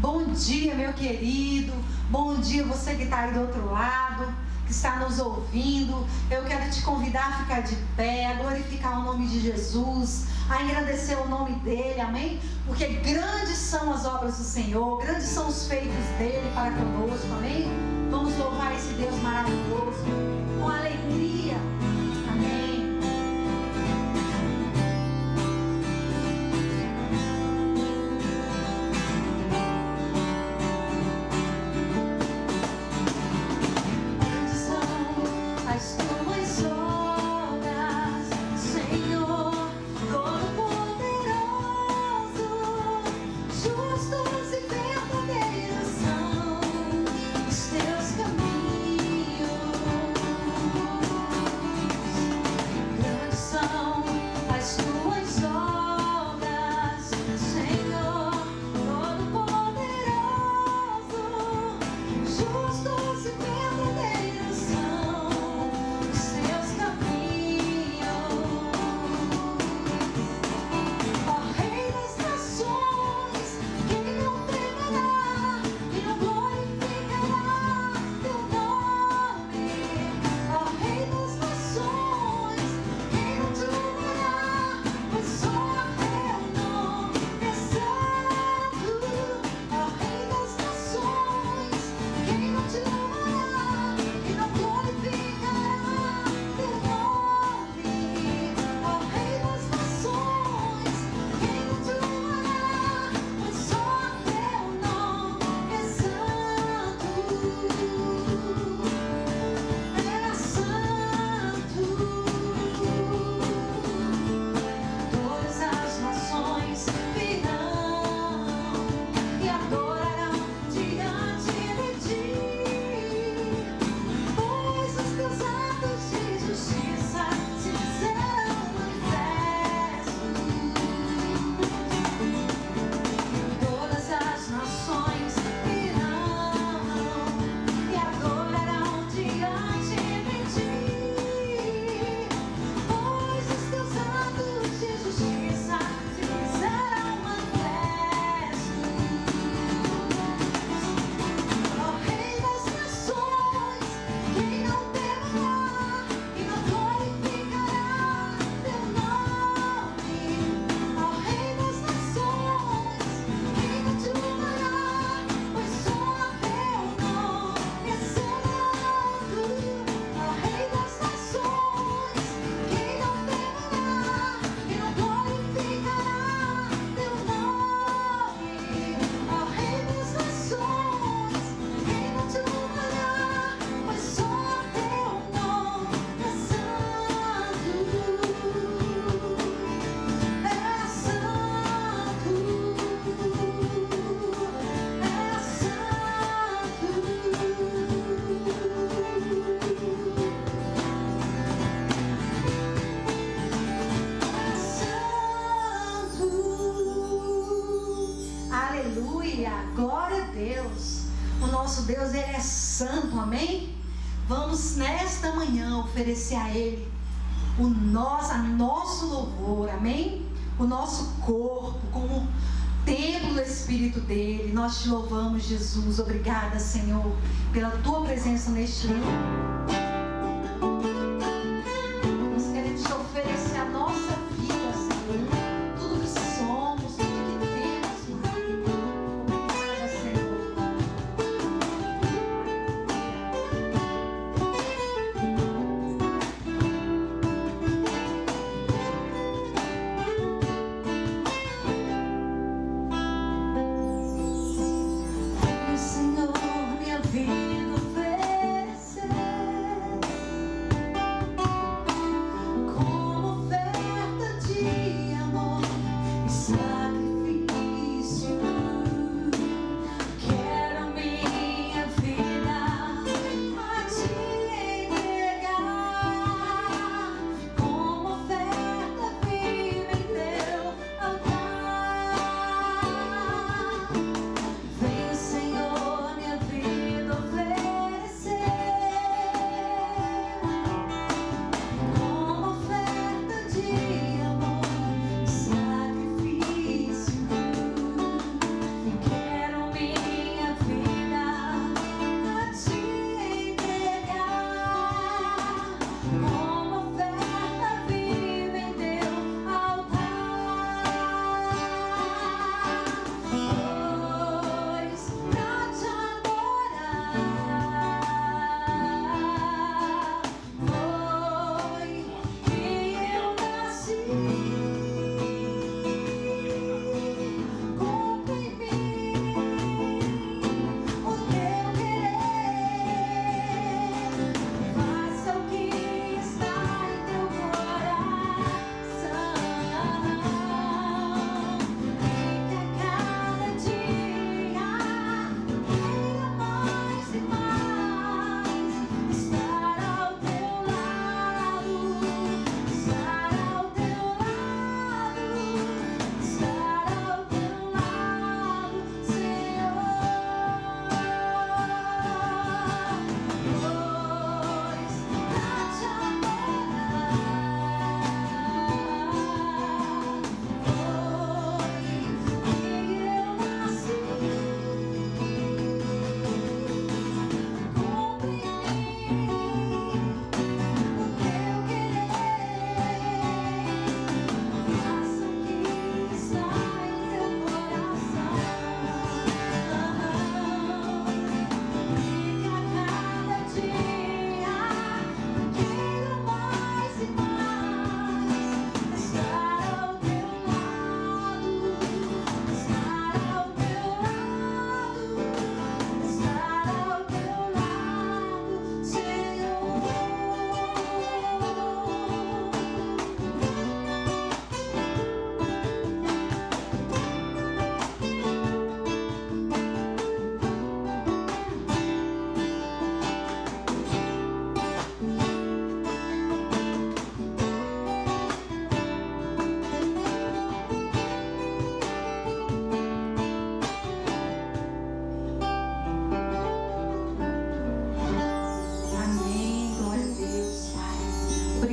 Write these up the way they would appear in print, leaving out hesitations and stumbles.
Bom dia, meu querido. Bom dia, você que está aí do outro lado, que está nos ouvindo. Eu quero te convidar a ficar de pé, a glorificar o nome de Jesus, a engrandecer o nome dele, amém? Porque grandes são as obras do Senhor, grandes são os feitos dele para conosco, amém? Vamos louvar esse Deus maravilhoso com alegria, amém? Deus, Ele é santo, amém? Vamos nesta manhã oferecer a Ele a nosso louvor, amém? O nosso corpo como templo do Espírito dEle. Nós te louvamos, Jesus. Obrigada, Senhor, pela Tua presença neste lugar. Nós queremos te oferecer a nossa vida, Senhor. Tudo que somos, tudo que temos, Pai. Obrigada, Senhor. Senhor, minha vida oferecer.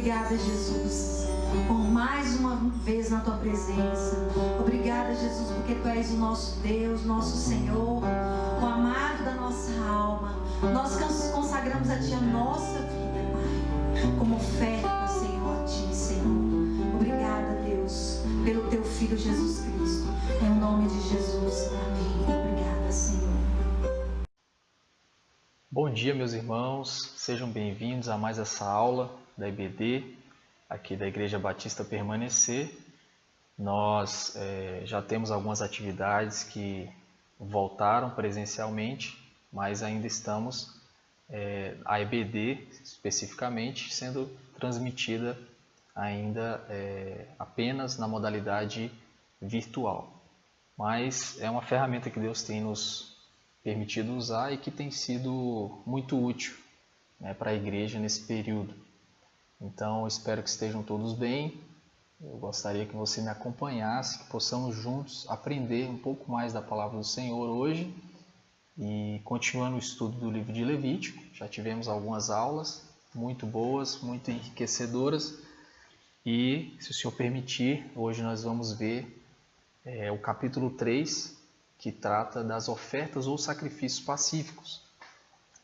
Obrigada, Jesus, por mais uma vez na tua presença. Obrigada, Jesus, porque tu és o nosso Deus, nosso Senhor, o amado da nossa alma. Nós consagramos a ti a nossa vida, Pai, como oferta, Senhor, a ti, Senhor. Obrigada, Deus, pelo teu Filho Jesus Cristo. Em nome de Jesus. Amém. Obrigada, Senhor. Bom dia, meus irmãos. Sejam bem-vindos a mais essa aula da IBD, aqui da Igreja Batista Permanecer. Nós já temos algumas atividades que voltaram presencialmente, mas ainda estamos, a IBD especificamente, sendo transmitida ainda apenas na modalidade virtual. Mas é uma ferramenta que Deus tem nos permitido usar e que tem sido muito útil, né, para a igreja nesse período. Então, espero que estejam todos bem. Eu gostaria que você me acompanhasse, que possamos juntos aprender um pouco mais da palavra do Senhor hoje e continuando o estudo do livro de Levítico. Já tivemos algumas aulas muito boas, muito enriquecedoras e, se o Senhor permitir, hoje nós vamos ver o capítulo 3, que trata das ofertas ou sacrifícios pacíficos.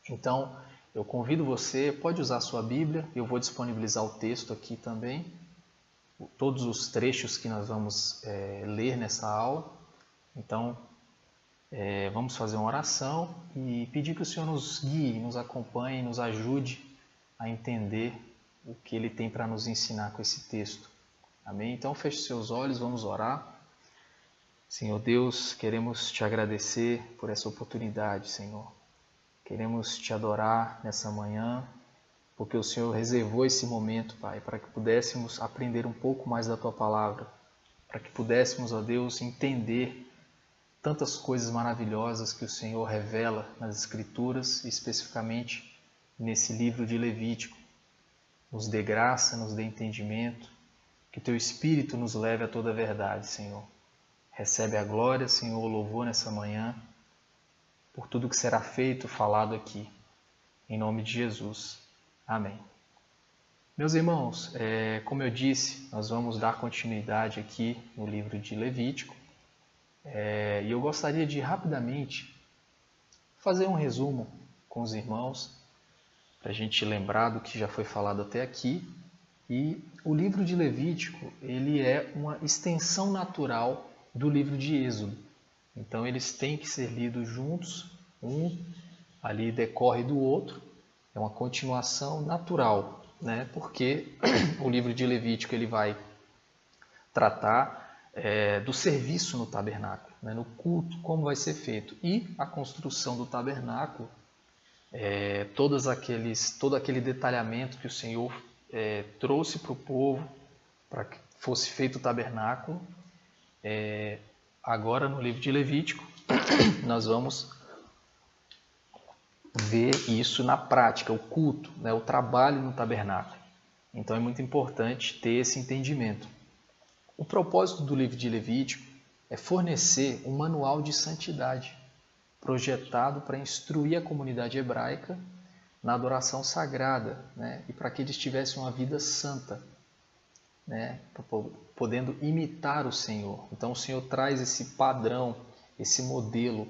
Então, eu convido você, pode usar a sua Bíblia, eu vou disponibilizar o texto aqui também, todos os trechos que nós vamos ler nessa aula. Então, vamos fazer uma oração e pedir que o Senhor nos guie, nos acompanhe, nos ajude a entender o que Ele tem para nos ensinar com esse texto. Amém? Então, feche seus olhos, vamos orar. Senhor Deus, queremos te agradecer por essa oportunidade, Senhor. Queremos te adorar nessa manhã, porque o Senhor reservou esse momento, Pai, para que pudéssemos aprender um pouco mais da Tua Palavra, para que pudéssemos, ó Deus, entender tantas coisas maravilhosas que o Senhor revela nas Escrituras, especificamente nesse livro de Levítico. Nos dê graça, nos dê entendimento, que Teu Espírito nos leve a toda a verdade, Senhor. Recebe a glória, Senhor, o louvor nessa manhã, por tudo que será feito, falado aqui. Em nome de Jesus. Amém. Meus irmãos, como eu disse, nós vamos dar continuidade aqui no livro de Levítico. E eu gostaria de rapidamente fazer um resumo com os irmãos, para a gente lembrar do que já foi falado até aqui. E o livro de Levítico, ele é uma extensão natural do livro de Êxodo. Então eles têm que ser lidos juntos, um ali decorre do outro, é uma continuação natural, né? Porque o livro de Levítico ele vai tratar do serviço no tabernáculo, né? No culto, como vai ser feito, e a construção do tabernáculo, todo aquele detalhamento que o Senhor trouxe para o povo, para que fosse feito o tabernáculo. Agora no livro de Levítico nós vamos ver isso na prática, o culto, né, o trabalho no tabernáculo. Então é muito importante ter esse entendimento. O propósito do livro de Levítico é fornecer um manual de santidade, projetado para instruir a comunidade hebraica na adoração sagrada, né, e para que eles tivessem uma vida santa, né, podendo imitar o Senhor. Então o Senhor traz esse padrão, esse modelo,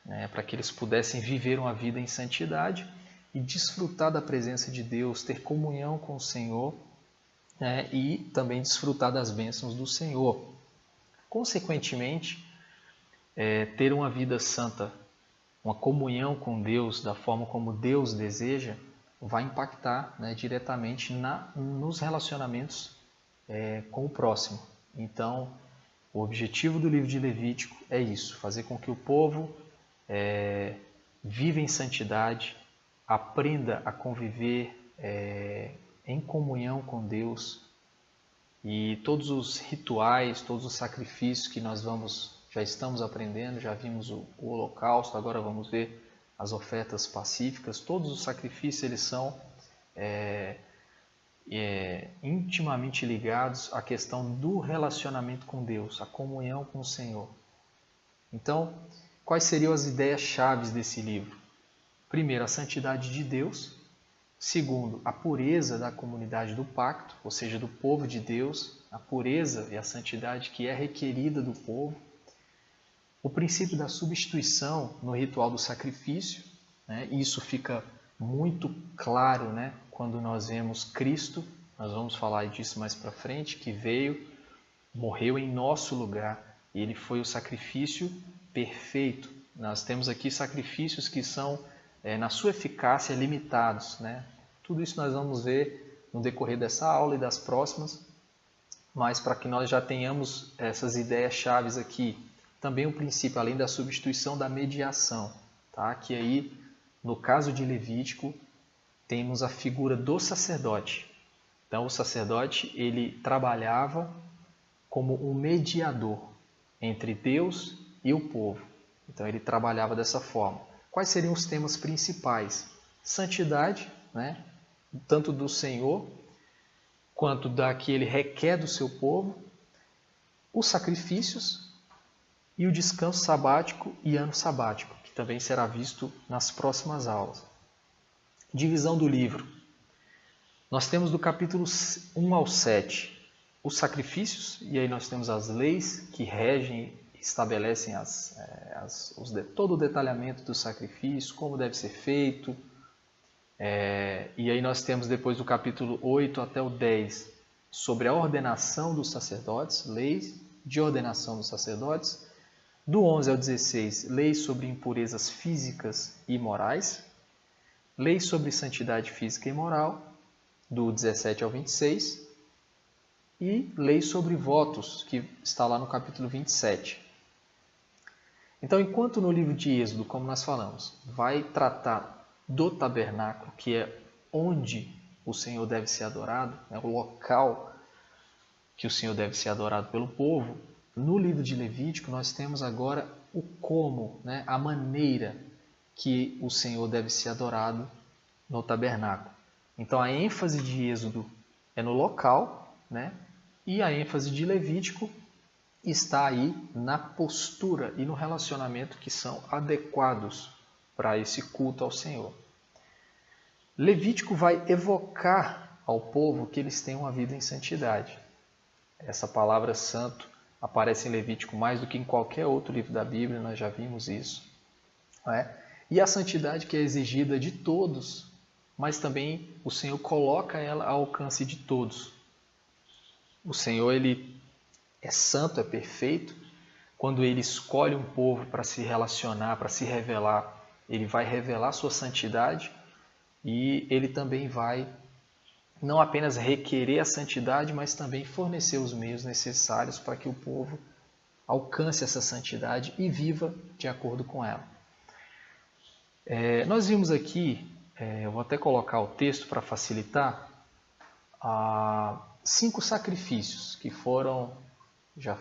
né, para que eles pudessem viver uma vida em santidade e desfrutar da presença de Deus, ter comunhão com o Senhor, né, e também desfrutar das bênçãos do Senhor. Consequentemente, ter uma vida santa, uma comunhão com Deus da forma como Deus deseja, vai impactar, né, diretamente nos relacionamentos com o próximo. Então, o objetivo do livro de Levítico é isso, fazer com que o povo viva em santidade, aprenda a conviver em comunhão com Deus, e todos os rituais, todos os sacrifícios que nós já estamos aprendendo, já vimos o holocausto, agora vamos ver as ofertas pacíficas. Todos os sacrifícios eles são intimamente ligados à questão do relacionamento com Deus, a comunhão com o Senhor. Então, quais seriam as ideias chaves desse livro? Primeiro, a santidade de Deus. Segundo, a pureza da comunidade do pacto, ou seja, do povo de Deus, a pureza e a santidade que é requerida do povo. O princípio da substituição no ritual do sacrifício, né? Isso fica muito claro, né? Quando nós vemos Cristo, nós vamos falar disso mais para frente, que veio, morreu em nosso lugar, e ele foi o sacrifício perfeito. Nós temos aqui sacrifícios que são, na sua eficácia, limitados, né? Tudo isso nós vamos ver no decorrer dessa aula e das próximas, mas para que nós já tenhamos essas ideias chaves aqui, também o princípio, além da substituição, da mediação, tá? Que aí, no caso de Levítico, temos a figura do sacerdote. Então, o sacerdote, ele trabalhava como um mediador entre Deus e o povo. Então, ele trabalhava dessa forma. Quais seriam os temas principais? Santidade, né? Tanto do Senhor, quanto da que ele requer do seu povo, os sacrifícios e o descanso sabático e ano sabático, que também será visto nas próximas aulas. Divisão do livro. Nós temos do capítulo 1 ao 7 os sacrifícios, e aí nós temos as leis que regem e estabelecem todo o detalhamento do sacrifício, como deve ser feito. E aí nós temos depois do capítulo 8 até o 10 sobre a ordenação dos sacerdotes, leis de ordenação dos sacerdotes. Do 11 ao 16, leis sobre impurezas físicas e morais. Leis sobre santidade física e moral, do 17 ao 26. E leis sobre votos, que está lá no capítulo 27. Então, enquanto no livro de Êxodo, como nós falamos, vai tratar do tabernáculo, que é onde o Senhor deve ser adorado, o local que o Senhor deve ser adorado pelo povo, no livro de Levítico nós temos agora o como, a maneira que o Senhor deve ser adorado no tabernáculo. Então a ênfase de Êxodo é no local, e a ênfase de Levítico está aí na postura e no relacionamento que são adequados para esse culto ao Senhor. Levítico vai evocar ao povo que eles tenham uma vida em santidade. Essa palavra santo aparece em Levítico mais do que em qualquer outro livro da Bíblia, nós já vimos isso. E a santidade que é exigida de todos, mas também o Senhor coloca ela ao alcance de todos. O Senhor, ele é santo, é perfeito. Quando ele escolhe um povo para se relacionar, para se revelar, ele vai revelar sua santidade e ele também vai não apenas requerer a santidade, mas também fornecer os meios necessários para que o povo alcance essa santidade e viva de acordo com ela. Nós vimos aqui, eu vou até colocar o texto para facilitar, 5 sacrifícios que foram, já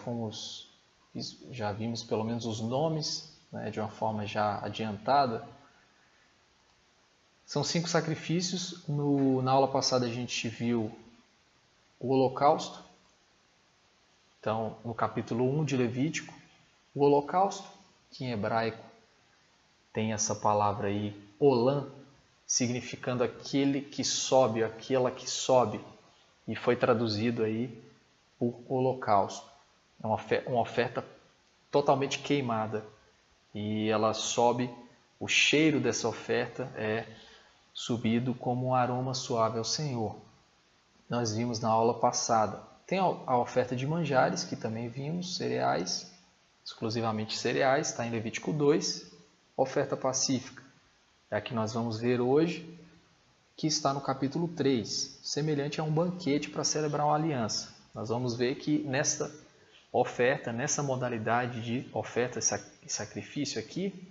vimos pelo menos os nomes, de uma forma já adiantada. São 5 sacrifícios. Na aula passada a gente viu o holocausto. Então, no capítulo 1 de Levítico, o holocausto, que em hebraico tem essa palavra aí, olam, significando aquele que sobe, aquela que sobe, e foi traduzido aí por holocausto. É uma oferta totalmente queimada, e ela sobe, o cheiro dessa oferta é subido como um aroma suave ao Senhor. Nós vimos na aula passada. Tem a oferta de manjares, que também vimos, cereais, exclusivamente cereais, está em Levítico 2. Oferta pacífica, é a que nós vamos ver hoje, que está no capítulo 3, semelhante a um banquete para celebrar uma aliança. Nós vamos ver que nessa oferta, nessa modalidade de oferta e sacrifício aqui,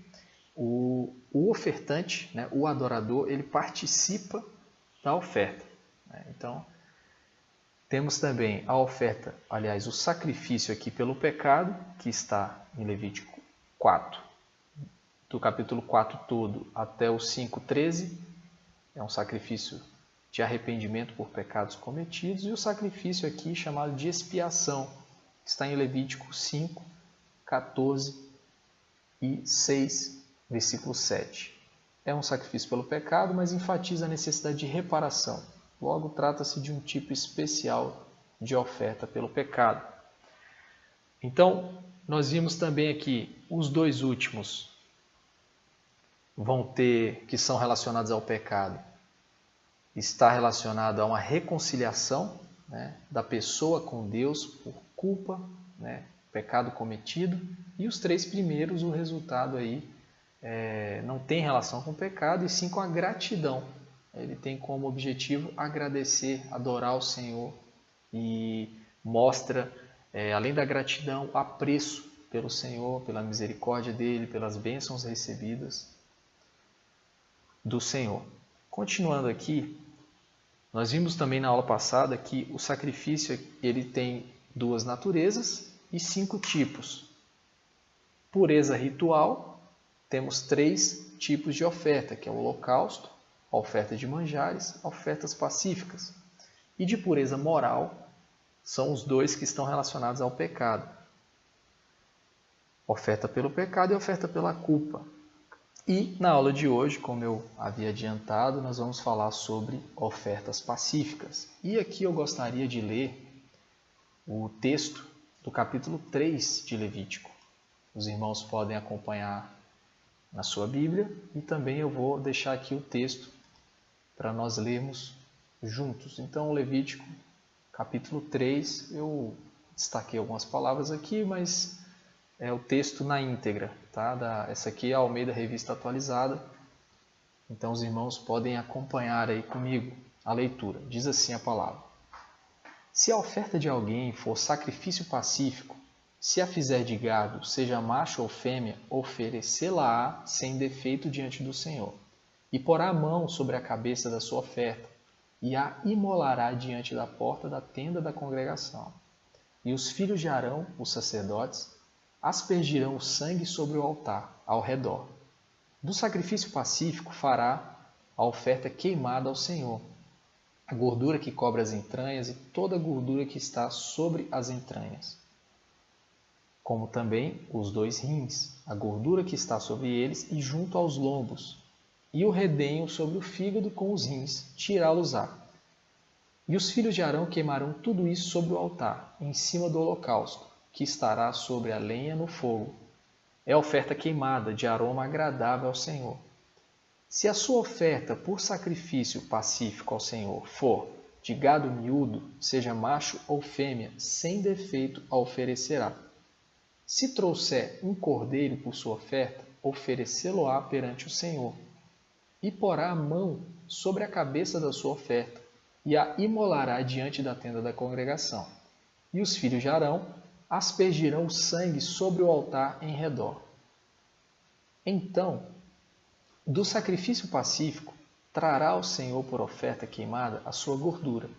o ofertante, o adorador, ele participa da oferta. Então, temos também a oferta, aliás, o sacrifício aqui pelo pecado, que está em Levítico 4, do capítulo 4 todo até o 5:13, é um sacrifício de arrependimento por pecados cometidos, e o sacrifício aqui chamado de expiação, que está em Levítico 5, 14 e 6, versículo 7. é um sacrifício pelo pecado, mas enfatiza a necessidade de reparação. Logo, trata-se de um tipo especial de oferta pelo pecado. Então, nós vimos também aqui os dois últimos que são relacionados ao pecado. Está relacionado a uma reconciliação, né, da pessoa com Deus por culpa, né, pecado cometido. E os três primeiros, o resultado aí não tem relação com o pecado, e sim com a gratidão. Ele tem como objetivo agradecer, adorar o Senhor, e mostra, além da gratidão, apreço pelo Senhor, pela misericórdia dele, pelas bênçãos recebidas do Senhor. Continuando aqui, nós vimos também na aula passada que o sacrifício ele tem duas naturezas e 5 tipos. Pureza ritual, temos 3 tipos de oferta, que é o holocausto, a oferta de manjares, ofertas pacíficas. E de pureza moral, são os 2 que estão relacionados ao pecado. Oferta pelo pecado e oferta pela culpa. E na aula de hoje, como eu havia adiantado, nós vamos falar sobre ofertas pacíficas. E aqui eu gostaria de ler o texto do capítulo 3 de Levítico. Os irmãos podem acompanhar na sua Bíblia, e também eu vou deixar aqui o texto para nós lermos juntos. Então, Levítico, capítulo 3, eu destaquei algumas palavras aqui, mas é o texto na íntegra, tá? Essa aqui é a Almeida Revista Atualizada, então os irmãos podem acompanhar aí comigo a leitura. Diz assim a palavra: Se a oferta de alguém for sacrifício pacífico, se a fizer de gado, seja macho ou fêmea, oferecê-la-á sem defeito diante do Senhor, e porá a mão sobre a cabeça da sua oferta, e a imolará diante da porta da tenda da congregação. E os filhos de Arão, os sacerdotes, aspergirão o sangue sobre o altar, ao redor. Do sacrifício pacífico fará a oferta queimada ao Senhor, a gordura que cobre as entranhas e toda a gordura que está sobre as entranhas, como também os 2 rins, a gordura que está sobre eles e junto aos lombos, e o redenho sobre o fígado com os rins, tirá-los-á. E os filhos de Arão queimarão tudo isso sobre o altar, em cima do holocausto, que estará sobre a lenha no fogo. É oferta queimada, de aroma agradável ao Senhor. Se a sua oferta por sacrifício pacífico ao Senhor for de gado miúdo, seja macho ou fêmea, sem defeito a oferecerá. Se trouxer um cordeiro por sua oferta, oferecê-lo-á perante o Senhor, e porá a mão sobre a cabeça da sua oferta, e a imolará diante da tenda da congregação. E os filhos de Arão aspergirão o sangue sobre o altar em redor. Então, do sacrifício pacífico, trará ao Senhor por oferta queimada a sua gordura,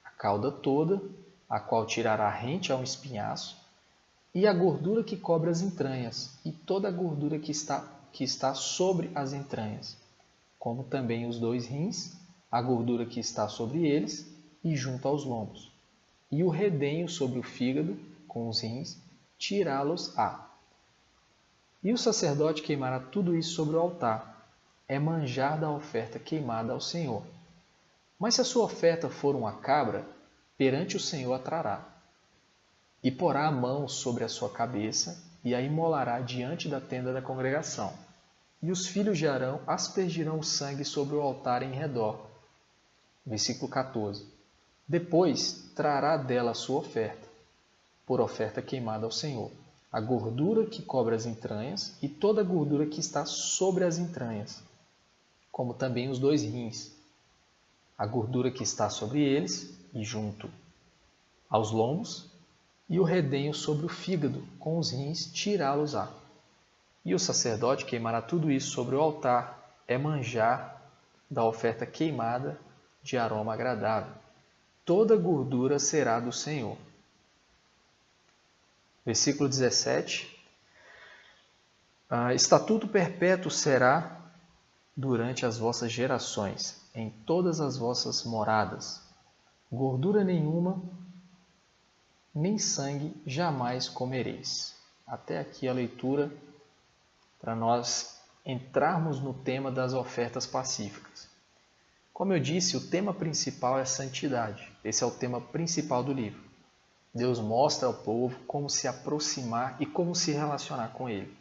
a cauda toda, a qual tirará rente a um espinhaço, e a gordura que cobre as entranhas, e toda a gordura que está sobre as entranhas, como também os 2 rins, a gordura que está sobre eles e junto aos lombos, e o redenho sobre o fígado, com os rins, tirá-los-á. E o sacerdote queimará tudo isso sobre o altar. É manjar da oferta queimada ao Senhor. Mas se a sua oferta for uma cabra, perante o Senhor a trará. E porá a mão sobre a sua cabeça, e a imolará diante da tenda da congregação. E os filhos de Arão aspergirão o sangue sobre o altar em redor. Versículo 14. Depois trará dela a sua oferta, por oferta queimada ao Senhor, a gordura que cobre as entranhas e toda a gordura que está sobre as entranhas, como também os 2 rins, a gordura que está sobre eles e junto aos lombos, e o redenho sobre o fígado, com os rins, tirá-los-á. E o sacerdote queimará tudo isso sobre o altar, é manjar da oferta queimada de aroma agradável. Toda gordura será do Senhor. Versículo 17. Estatuto perpétuo será durante as vossas gerações, em todas as vossas moradas. Gordura nenhuma, nem sangue jamais comereis. Até aqui a leitura para nós entrarmos no tema das ofertas pacíficas. Como eu disse, o tema principal é santidade. Esse é o tema principal do livro. Deus mostra ao povo como se aproximar e como se relacionar com Ele.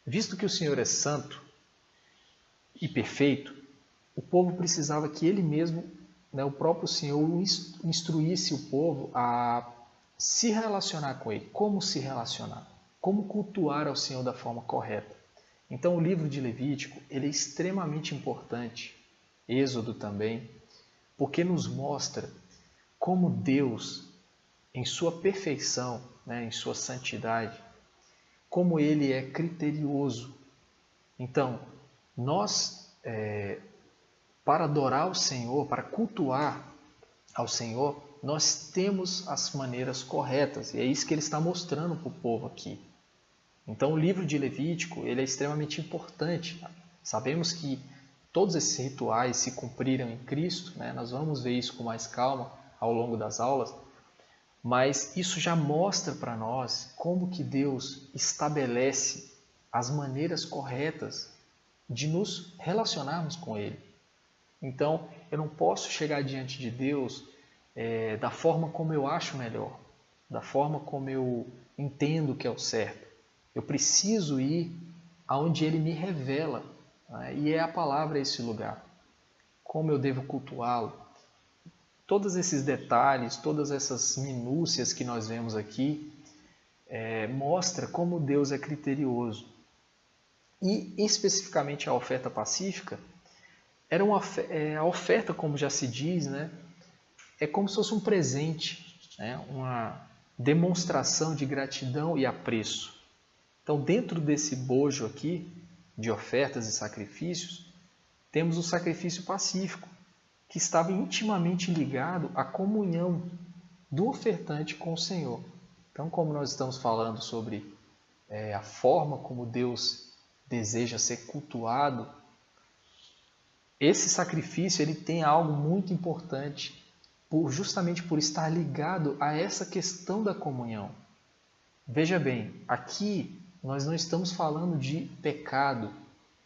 Visto que o Senhor é santo e perfeito, o povo precisava que Ele mesmo, o próprio Senhor, instruísse o povo a se relacionar com Ele. Como se relacionar? Como cultuar ao Senhor da forma correta? Então o livro de Levítico ele é extremamente importante, Êxodo também, porque nos mostra como Deus, em sua perfeição, em sua santidade, como Ele é criterioso. Então, nós, para adorar o Senhor, para cultuar ao Senhor, nós temos as maneiras corretas. E é isso que Ele está mostrando para o povo aqui. Então, o livro de Levítico ele é extremamente importante. Sabemos que todos esses rituais se cumpriram em Cristo, nós vamos ver isso com mais calma ao longo das aulas, mas isso já mostra para nós como que Deus estabelece as maneiras corretas de nos relacionarmos com Ele. Então, eu não posso chegar diante de Deus da forma como eu acho melhor, da forma como eu entendo que é o certo. Eu preciso ir aonde Ele me revela, e é a palavra esse lugar. Como eu devo cultuá-lo. Todos esses detalhes, todas essas minúcias que nós vemos aqui, mostra como Deus é criterioso. E especificamente a oferta pacífica, era a oferta, como já se diz, é como se fosse um presente, uma demonstração de gratidão e apreço. Então, dentro desse bojo aqui, de ofertas e sacrifícios, temos o sacrifício pacífico, que estava intimamente ligado à comunhão do ofertante com o Senhor. Então, como nós estamos falando sobre a forma como Deus deseja ser cultuado, esse sacrifício ele tem algo muito importante, justamente por estar ligado a essa questão da comunhão. Veja bem, aqui nós não estamos falando de pecado,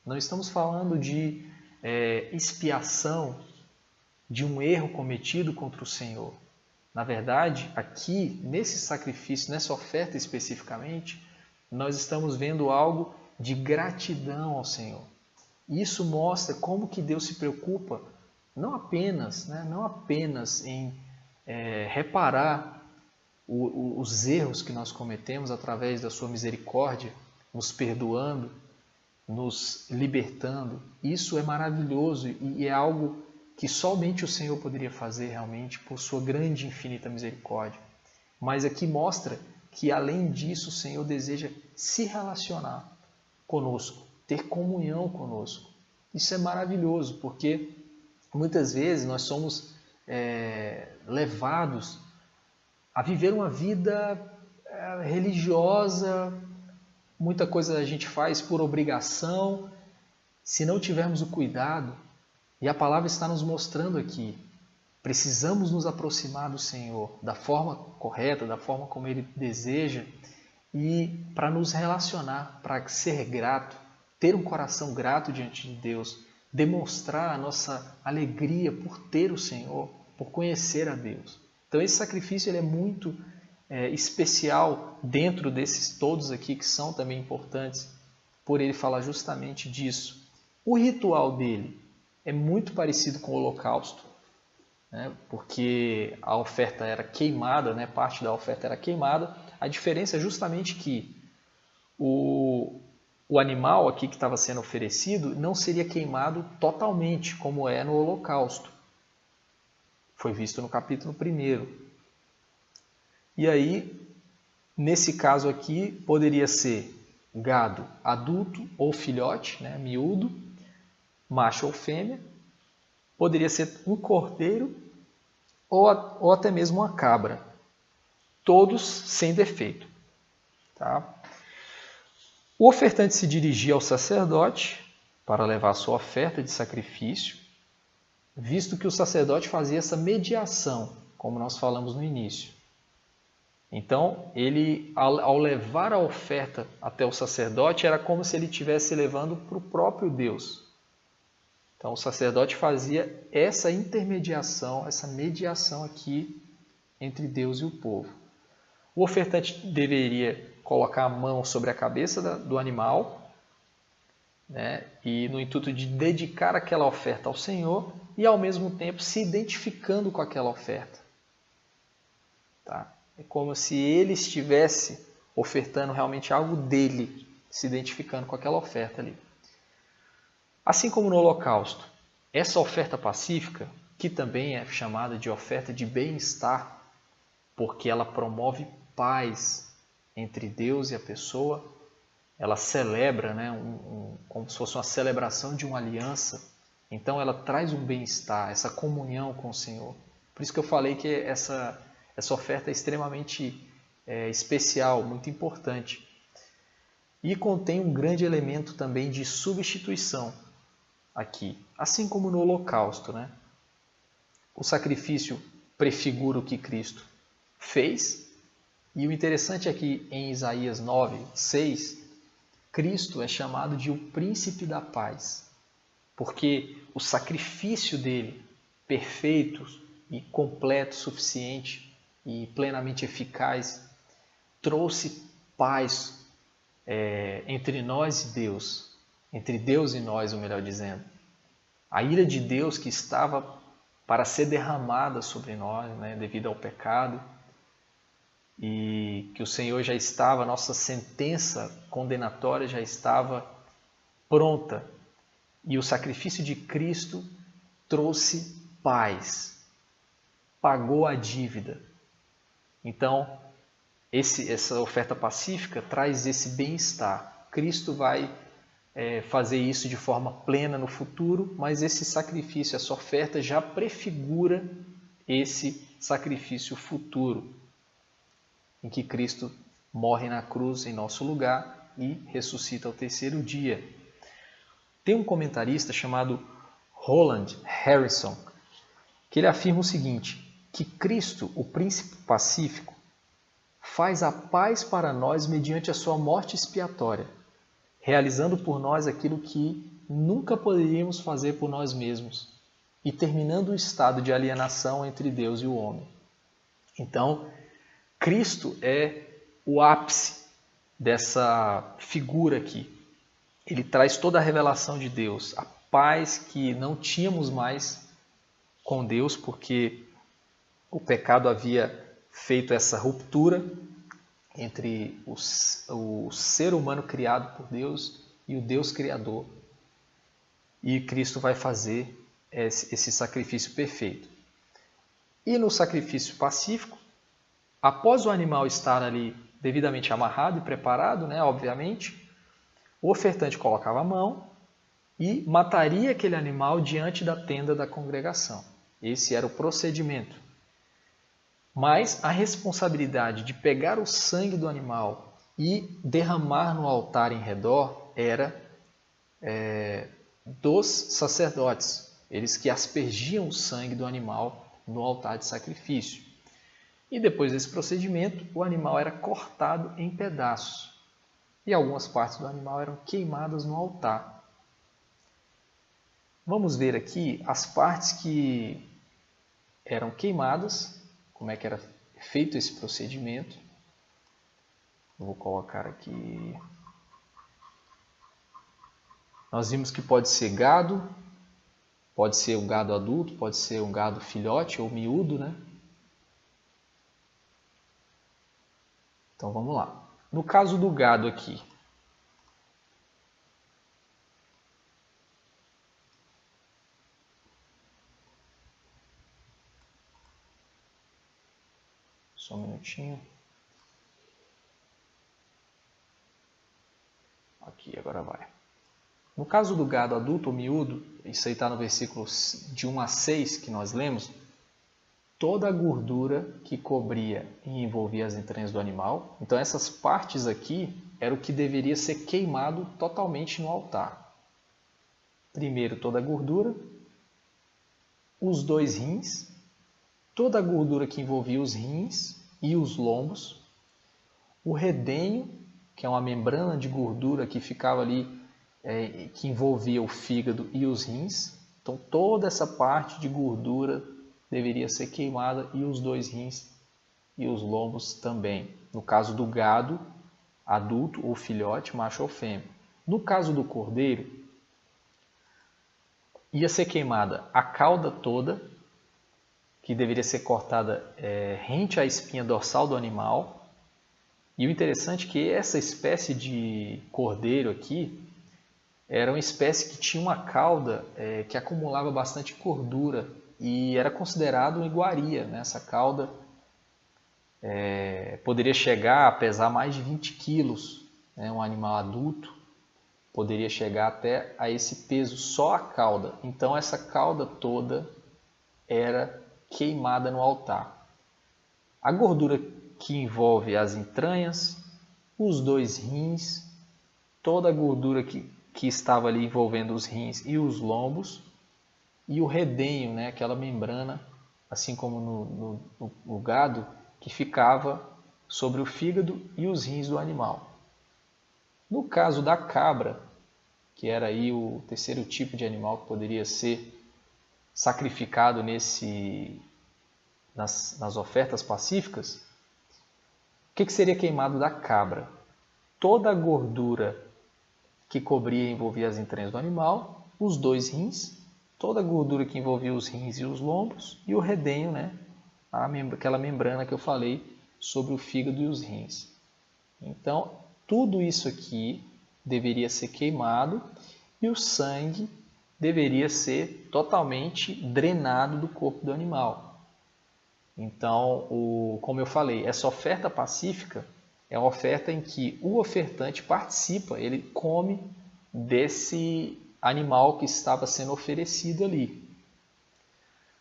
não estamos falando de expiação de um erro cometido contra o Senhor. Na verdade, aqui, nesse sacrifício, nessa oferta especificamente, nós estamos vendo algo de gratidão ao Senhor. Isso mostra como que Deus se preocupa não apenas em reparar os erros que nós cometemos através da sua misericórdia, nos perdoando, nos libertando. Isso é maravilhoso e é algo que somente o Senhor poderia fazer realmente por sua grande e infinita misericórdia. Mas aqui mostra que além disso o Senhor deseja se relacionar conosco, ter comunhão conosco. Isso é maravilhoso porque muitas vezes nós somos levados a viver uma vida religiosa, muita coisa a gente faz por obrigação, se não tivermos o cuidado, e a palavra está nos mostrando aqui, precisamos nos aproximar do Senhor da forma correta, da forma como Ele deseja, e para nos relacionar, para ser grato, ter um coração grato diante de Deus, demonstrar a nossa alegria por ter o Senhor, por conhecer a Deus. Então esse sacrifício ele é muito especial dentro desses todos aqui que são também importantes, por ele falar justamente disso. O ritual dele é muito parecido com o holocausto, porque a oferta era queimada, parte da oferta era queimada. A diferença é justamente que o animal aqui que estava sendo oferecido não seria queimado totalmente, como é no holocausto. Foi visto no capítulo 1. E aí, nesse caso aqui, poderia ser gado adulto ou filhote, miúdo, macho ou fêmea. Poderia ser um cordeiro ou até mesmo uma cabra. Todos sem defeito. Tá? O ofertante se dirigia ao sacerdote para levar a sua oferta de sacrifício, visto que o sacerdote fazia essa mediação, como nós falamos no início. Então, ele, ao levar a oferta até o sacerdote, era como se ele estivesse levando para o próprio Deus. Então, o sacerdote fazia essa intermediação, essa mediação aqui entre Deus e o povo. O ofertante deveria colocar a mão sobre a cabeça do animal, né, e no intuito de dedicar aquela oferta ao Senhor e, ao mesmo tempo, se identificando com aquela oferta. Tá? É como se ele estivesse ofertando realmente algo dele, se identificando com aquela oferta ali. Assim como no holocausto, essa oferta pacífica, que também é chamada de oferta de bem-estar, porque ela promove paz entre Deus e a pessoa, ela celebra, né, como se fosse uma celebração de uma aliança, então ela traz um bem-estar, essa comunhão com o Senhor. Por isso que eu falei que essa oferta é extremamente especial, muito importante. E contém um grande elemento também de substituição aqui, assim como no holocausto, né? O sacrifício prefigura o que Cristo fez, e o interessante é que em Isaías 9:6, Cristo é chamado de o príncipe da paz, porque o sacrifício dele, perfeito e completo, suficiente e plenamente eficaz, trouxe paz entre nós e Deus, entre Deus e nós, ou melhor dizendo. A ira de Deus que estava para ser derramada sobre nós, né, devido ao pecado, e que o Senhor já estava, a nossa sentença condenatória já estava pronta, e o sacrifício de Cristo trouxe paz, pagou a dívida. Então, essa oferta pacífica traz esse bem-estar. Cristo vai fazer isso de forma plena no futuro, mas esse sacrifício, essa oferta já prefigura esse sacrifício futuro, em que Cristo morre na cruz em nosso lugar e ressuscita ao terceiro dia. Tem um comentarista chamado Roland Harrison, que ele afirma o seguinte, que Cristo, o príncipe pacífico, faz a paz para nós mediante a sua morte expiatória, realizando por nós aquilo que nunca poderíamos fazer por nós mesmos e terminando o estado de alienação entre Deus e o homem. Então, Cristo é o ápice dessa figura aqui. Ele traz toda a revelação de Deus, a paz que não tínhamos mais com Deus, porque o pecado havia feito essa ruptura entre o ser humano criado por Deus e o Deus Criador. E Cristo vai fazer esse sacrifício perfeito. E no sacrifício pacífico, após o animal estar ali devidamente amarrado e preparado, né, obviamente, o ofertante colocava a mão e mataria aquele animal diante da tenda da congregação. Esse era o procedimento. Mas a responsabilidade de pegar o sangue do animal e derramar no altar em redor era dos sacerdotes, eles que aspergiam o sangue do animal no altar de sacrifício. E depois desse procedimento, o animal era cortado em pedaços e algumas partes do animal eram queimadas no altar. Vamos ver aqui as partes que eram queimadas, como é que era feito esse procedimento. Eu vou colocar aqui. Nós vimos que pode ser gado, pode ser um gado adulto, pode ser um gado filhote ou miúdo, né? Então vamos lá. No caso do gado aqui, só um minutinho. Aqui, agora vai. No caso do gado adulto ou miúdo, isso aí está no versículo de 1 a 6 que nós lemos, toda a gordura que cobria e envolvia as entranhas do animal, então essas partes aqui era o que deveria ser queimado totalmente no altar. Primeiro toda a gordura, os 2 rins, toda a gordura que envolvia os rins e os lombos, o redenho, que é uma membrana de gordura que ficava ali, que envolvia o fígado e os rins. Então toda essa parte de gordura deveria ser queimada, e os 2 rins e os lombos também. No caso do gado adulto ou filhote, macho ou fêmea. No caso do cordeiro, ia ser queimada a cauda toda, que deveria ser cortada rente à espinha dorsal do animal. E o interessante é que essa espécie de cordeiro aqui era uma espécie que tinha uma cauda que acumulava bastante gordura e era considerado uma iguaria, né? Essa cauda poderia chegar a pesar mais de 20 quilos, né? Um animal adulto poderia chegar até a esse peso, só a cauda. Então essa cauda toda era queimada no altar. A gordura que envolve as entranhas, os 2 rins, toda a gordura que estava ali envolvendo os rins e os lombos, e o redenho, né, aquela membrana, assim como no gado, que ficava sobre o fígado e os rins do animal. No caso da cabra, que era aí o terceiro tipo de animal que poderia ser sacrificado nas ofertas pacíficas, o que seria queimado da cabra? Toda a gordura que cobria e envolvia as entranhas do animal, os 2 rins, toda a gordura que envolvia os rins e os lombos, e o redenho, né? Aquela membrana que eu falei sobre o fígado e os rins. Então, tudo isso aqui deveria ser queimado e o sangue deveria ser totalmente drenado do corpo do animal. Então, como eu falei, essa oferta pacífica é uma oferta em que o ofertante participa, ele come desse animal que estava sendo oferecido ali.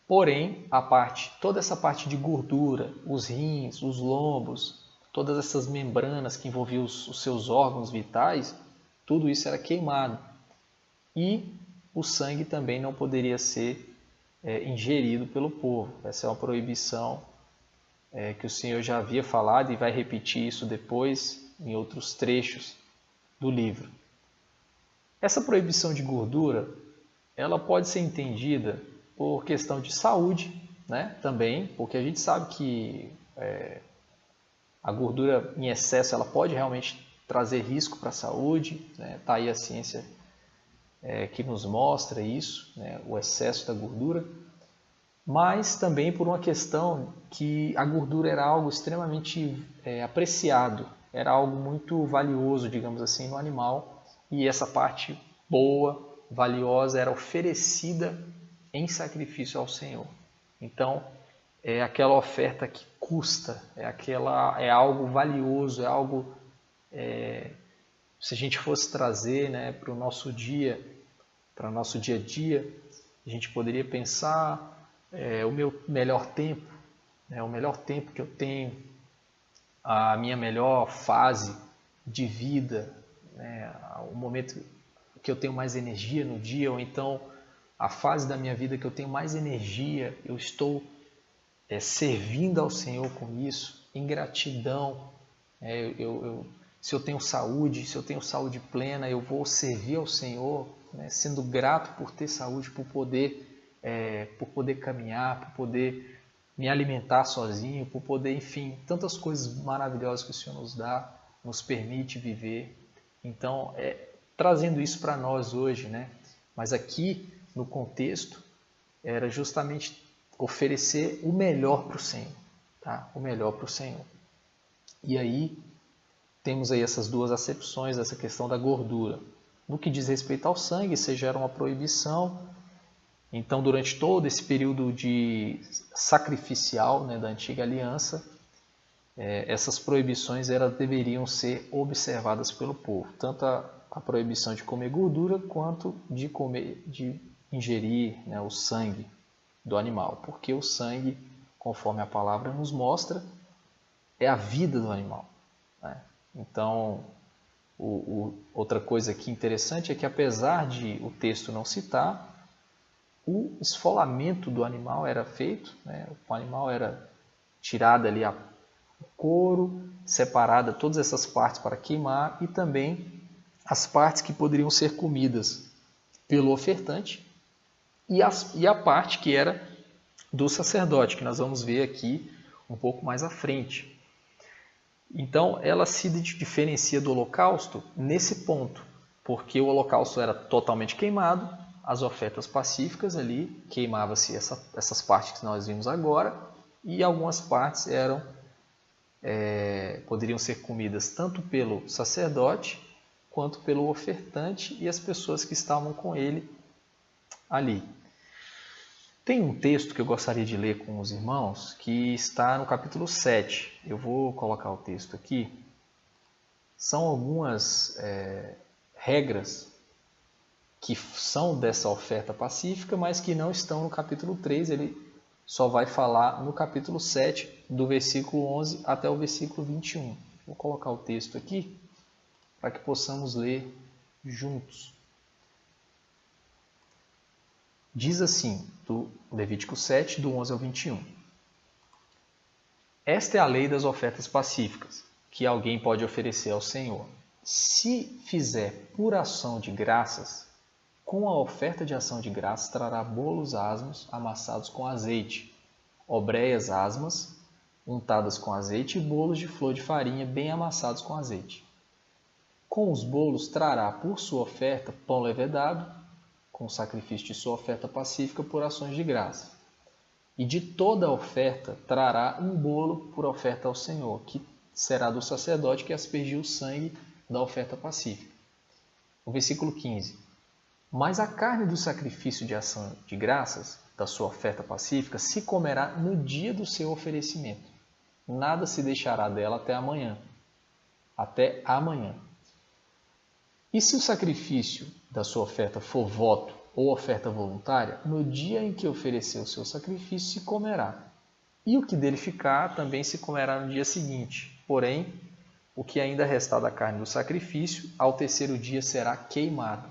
Porém, toda essa parte de gordura, os rins, os lombos, todas essas membranas que envolviam os seus órgãos vitais, tudo isso era queimado. E o sangue também não poderia ser ingerido pelo povo. Essa é uma proibição que o Senhor já havia falado e vai repetir isso depois em outros trechos do livro. Essa proibição de gordura, ela pode ser entendida por questão de saúde, né? Também, porque a gente sabe que a gordura em excesso ela pode realmente trazer risco para a saúde, né? Tá aí a ciência que nos mostra isso, né? O excesso da gordura, mas também por uma questão que a gordura era algo extremamente apreciado, era algo muito valioso, digamos assim, no animal, e essa parte boa, valiosa, era oferecida em sacrifício ao Senhor. Então, é aquela oferta que custa, é algo valioso, é algo, se a gente fosse trazer, né, para o nosso dia a dia, a gente poderia pensar o meu melhor tempo, né, o melhor tempo que eu tenho, a minha melhor fase de vida, né, o momento que eu tenho mais energia no dia, ou então a fase da minha vida que eu tenho mais energia, eu estou servindo ao Senhor com isso, em gratidão. Se eu tenho saúde plena, eu vou servir ao Senhor, né, sendo grato por ter saúde, por poder caminhar, por poder me alimentar sozinho, por poder, enfim, tantas coisas maravilhosas que o Senhor nos dá, nos permite viver. Então, trazendo isso para nós hoje, né? Mas aqui, no contexto, era justamente oferecer o melhor para o Senhor, tá? O melhor para o Senhor. E aí, temos aí essas duas acepções, essa questão da gordura. No que diz respeito ao sangue, isso já era uma proibição. Então, durante todo esse período sacrificial, né, da antiga aliança, essas proibições deveriam ser observadas pelo povo. Tanto a proibição de comer gordura, quanto de ingerir, né, o sangue do animal. Porque o sangue, conforme a palavra nos mostra, é a vida do animal, né? Então, outra coisa aqui interessante é que, apesar de o texto não citar, o esfolamento do animal era feito, né? O animal era tirado ali, o couro, separada todas essas partes para queimar e também as partes que poderiam ser comidas pelo ofertante e a parte que era do sacerdote, que nós vamos ver aqui um pouco mais à frente. Então, ela se diferencia do holocausto nesse ponto, porque o holocausto era totalmente queimado, as ofertas pacíficas ali, queimava-se essas partes que nós vimos agora, e algumas partes poderiam ser comidas tanto pelo sacerdote, quanto pelo ofertante e as pessoas que estavam com ele ali. Tem um texto que eu gostaria de ler com os irmãos, que está no capítulo 7. Eu vou colocar o texto aqui. São algumas regras que são dessa oferta pacífica, mas que não estão no capítulo 3. Ele só vai falar no capítulo 7, do versículo 11 até o versículo 21. Vou colocar o texto aqui para que possamos ler juntos. Diz assim, do Levítico 7, do 11 ao 21. Esta é a lei das ofertas pacíficas, que alguém pode oferecer ao Senhor. Se fizer por ação de graças, com a oferta de ação de graças trará bolos asmos amassados com azeite, obreias asmas untadas com azeite e bolos de flor de farinha bem amassados com azeite. Com os bolos trará por sua oferta pão levedado, com o sacrifício de sua oferta pacífica por ações de graça. E de toda a oferta trará um bolo por oferta ao Senhor, que será do sacerdote que aspergiu o sangue da oferta pacífica. O versículo 15. Mas a carne do sacrifício de ação de graças, da sua oferta pacífica, se comerá no dia do seu oferecimento. Nada se deixará dela até amanhã. Até amanhã. E se o sacrifício da sua oferta for voto ou oferta voluntária, no dia em que oferecer o seu sacrifício se comerá. E o que dele ficar também se comerá no dia seguinte. Porém, o que ainda restar da carne do sacrifício, ao terceiro dia será queimado.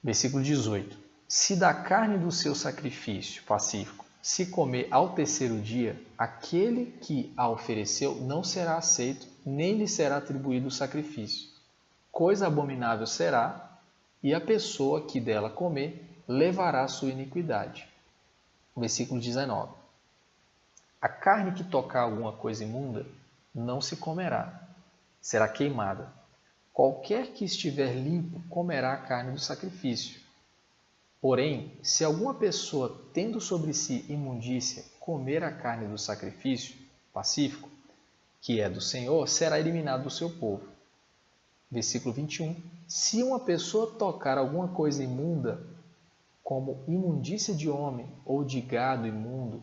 Versículo 18. Se da carne do seu sacrifício pacífico se comer ao terceiro dia, aquele que a ofereceu não será aceito, nem lhe será atribuído o sacrifício. Coisa abominável será, e a pessoa que dela comer levará a sua iniquidade. Versículo 19. A carne que tocar alguma coisa imunda não se comerá, será queimada. Qualquer que estiver limpo comerá a carne do sacrifício. Porém, se alguma pessoa, tendo sobre si imundícia, comer a carne do sacrifício pacífico, que é do Senhor, será eliminado do seu povo. Versículo 21. Se uma pessoa tocar alguma coisa imunda, como imundícia de homem, ou de gado imundo,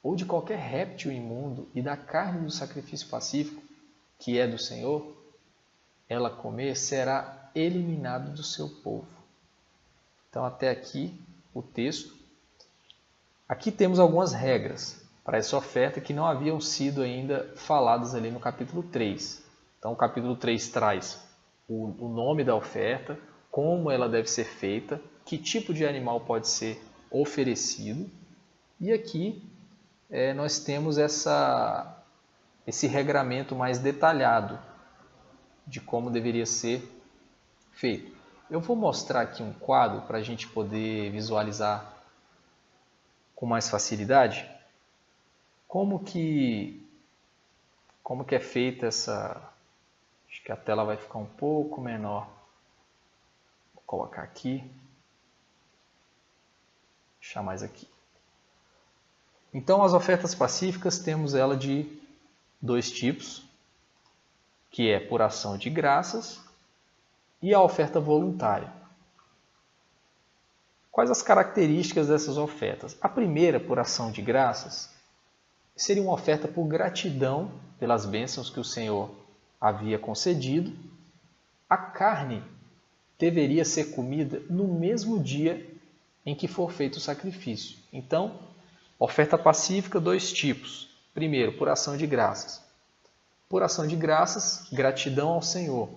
ou de qualquer réptil imundo, e da carne do sacrifício pacífico, que é do Senhor, ela comer, será eliminado do seu povo. Então, até aqui o texto. Aqui temos algumas regras para essa oferta que não haviam sido ainda faladas ali no capítulo 3. Então, o capítulo 3 traz o nome da oferta, como ela deve ser feita, que tipo de animal pode ser oferecido. E aqui nós temos esse regramento mais detalhado de como deveria ser feito. Eu vou mostrar aqui um quadro para a gente poder visualizar com mais facilidade como que é feita essa... Acho que a tela vai ficar um pouco menor. Vou colocar aqui. Deixar mais aqui. Então, as ofertas pacíficas temos ela de dois tipos, que é por ação de graças e a oferta voluntária. Quais as características dessas ofertas? A primeira, por ação de graças, seria uma oferta por gratidão pelas bênçãos que o Senhor havia concedido. A carne deveria ser comida no mesmo dia em que for feito o sacrifício. Então, oferta pacífica, dois tipos. Primeiro, por ação de graças. Por ação de graças, gratidão ao Senhor.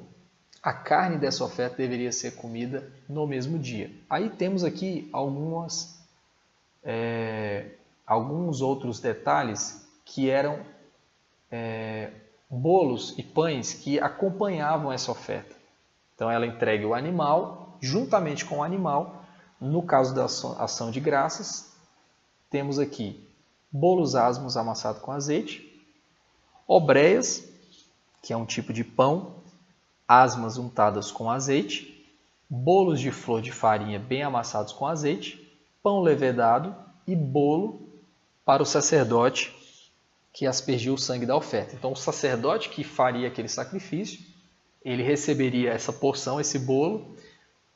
A carne dessa oferta deveria ser comida no mesmo dia. Aí temos aqui alguns outros detalhes que eram bolos e pães que acompanhavam essa oferta. Então ela entrega o animal, juntamente com o animal, no caso da ação de graças, temos aqui bolos asmos amassados com azeite, obreias, que é um tipo de pão, asmas untadas com azeite, bolos de flor de farinha bem amassados com azeite, pão levedado e bolo para o sacerdote que aspergiu o sangue da oferta. Então o sacerdote que faria aquele sacrifício, ele receberia essa porção, esse bolo,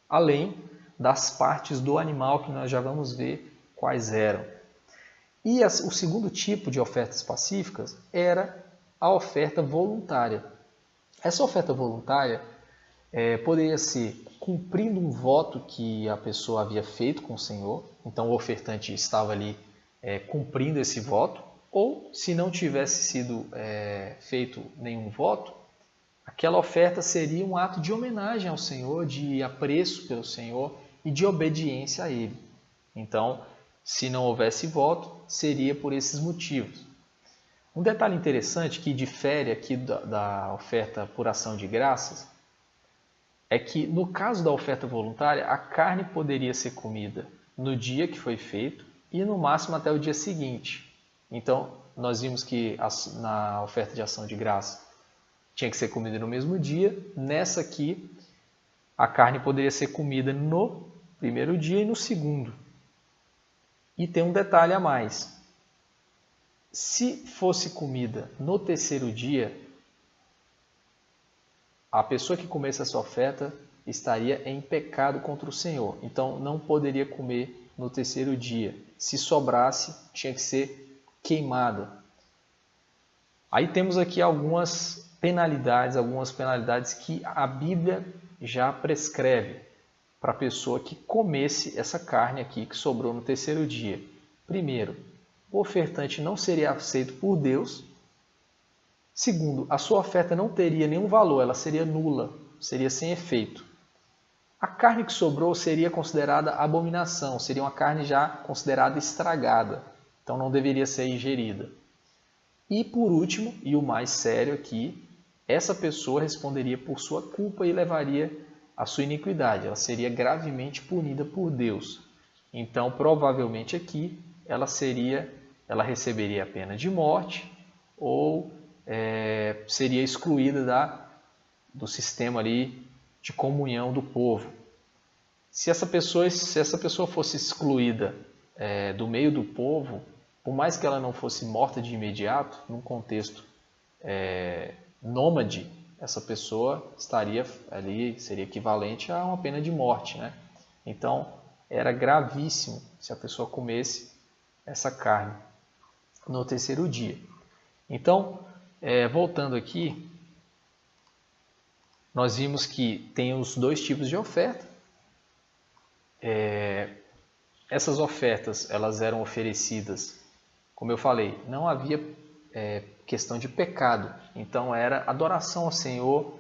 além das partes do animal que nós já vamos ver quais eram. E o segundo tipo de ofertas pacíficas era a oferta voluntária. Essa oferta voluntária poderia ser cumprindo um voto que a pessoa havia feito com o Senhor, então o ofertante estava ali cumprindo esse voto, ou se não tivesse sido feito nenhum voto, aquela oferta seria um ato de homenagem ao Senhor, de apreço pelo Senhor e de obediência a Ele. Então, se não houvesse voto, seria por esses motivos. Um detalhe interessante que difere aqui da oferta por ação de graças é que, no caso da oferta voluntária, a carne poderia ser comida no dia que foi feito e no máximo até o dia seguinte. Então, nós vimos que na oferta de ação de graça tinha que ser comida no mesmo dia. Nessa aqui, a carne poderia ser comida no primeiro dia e no segundo. E tem um detalhe a mais. Se fosse comida no terceiro dia, a pessoa que comesse essa oferta estaria em pecado contra o Senhor. Então, não poderia comer no terceiro dia. Se sobrasse, tinha que ser queimada. Aí temos aqui algumas penalidades que a Bíblia já prescreve para a pessoa que comesse essa carne aqui que sobrou no terceiro dia. Primeiro, o ofertante não seria aceito por Deus. Segundo, a sua oferta não teria nenhum valor, ela seria nula, seria sem efeito. A carne que sobrou seria considerada abominação, seria uma carne já considerada estragada, então não deveria ser ingerida. E por último, e o mais sério aqui, essa pessoa responderia por sua culpa e levaria a sua iniquidade, ela seria gravemente punida por Deus. Então, provavelmente aqui, ela receberia a pena de morte ou seria excluída do sistema ali de comunhão do povo. Se essa pessoa fosse excluída do meio do povo, por mais que ela não fosse morta de imediato, num contexto nômade, essa pessoa estaria ali, seria equivalente a uma pena de morte, né? Então, era gravíssimo se a pessoa comesse essa carne no terceiro dia. Então, voltando aqui, nós vimos que tem os dois tipos de oferta. Essas ofertas, elas eram oferecidas, como eu falei, não havia questão de pecado. Então era adoração ao Senhor,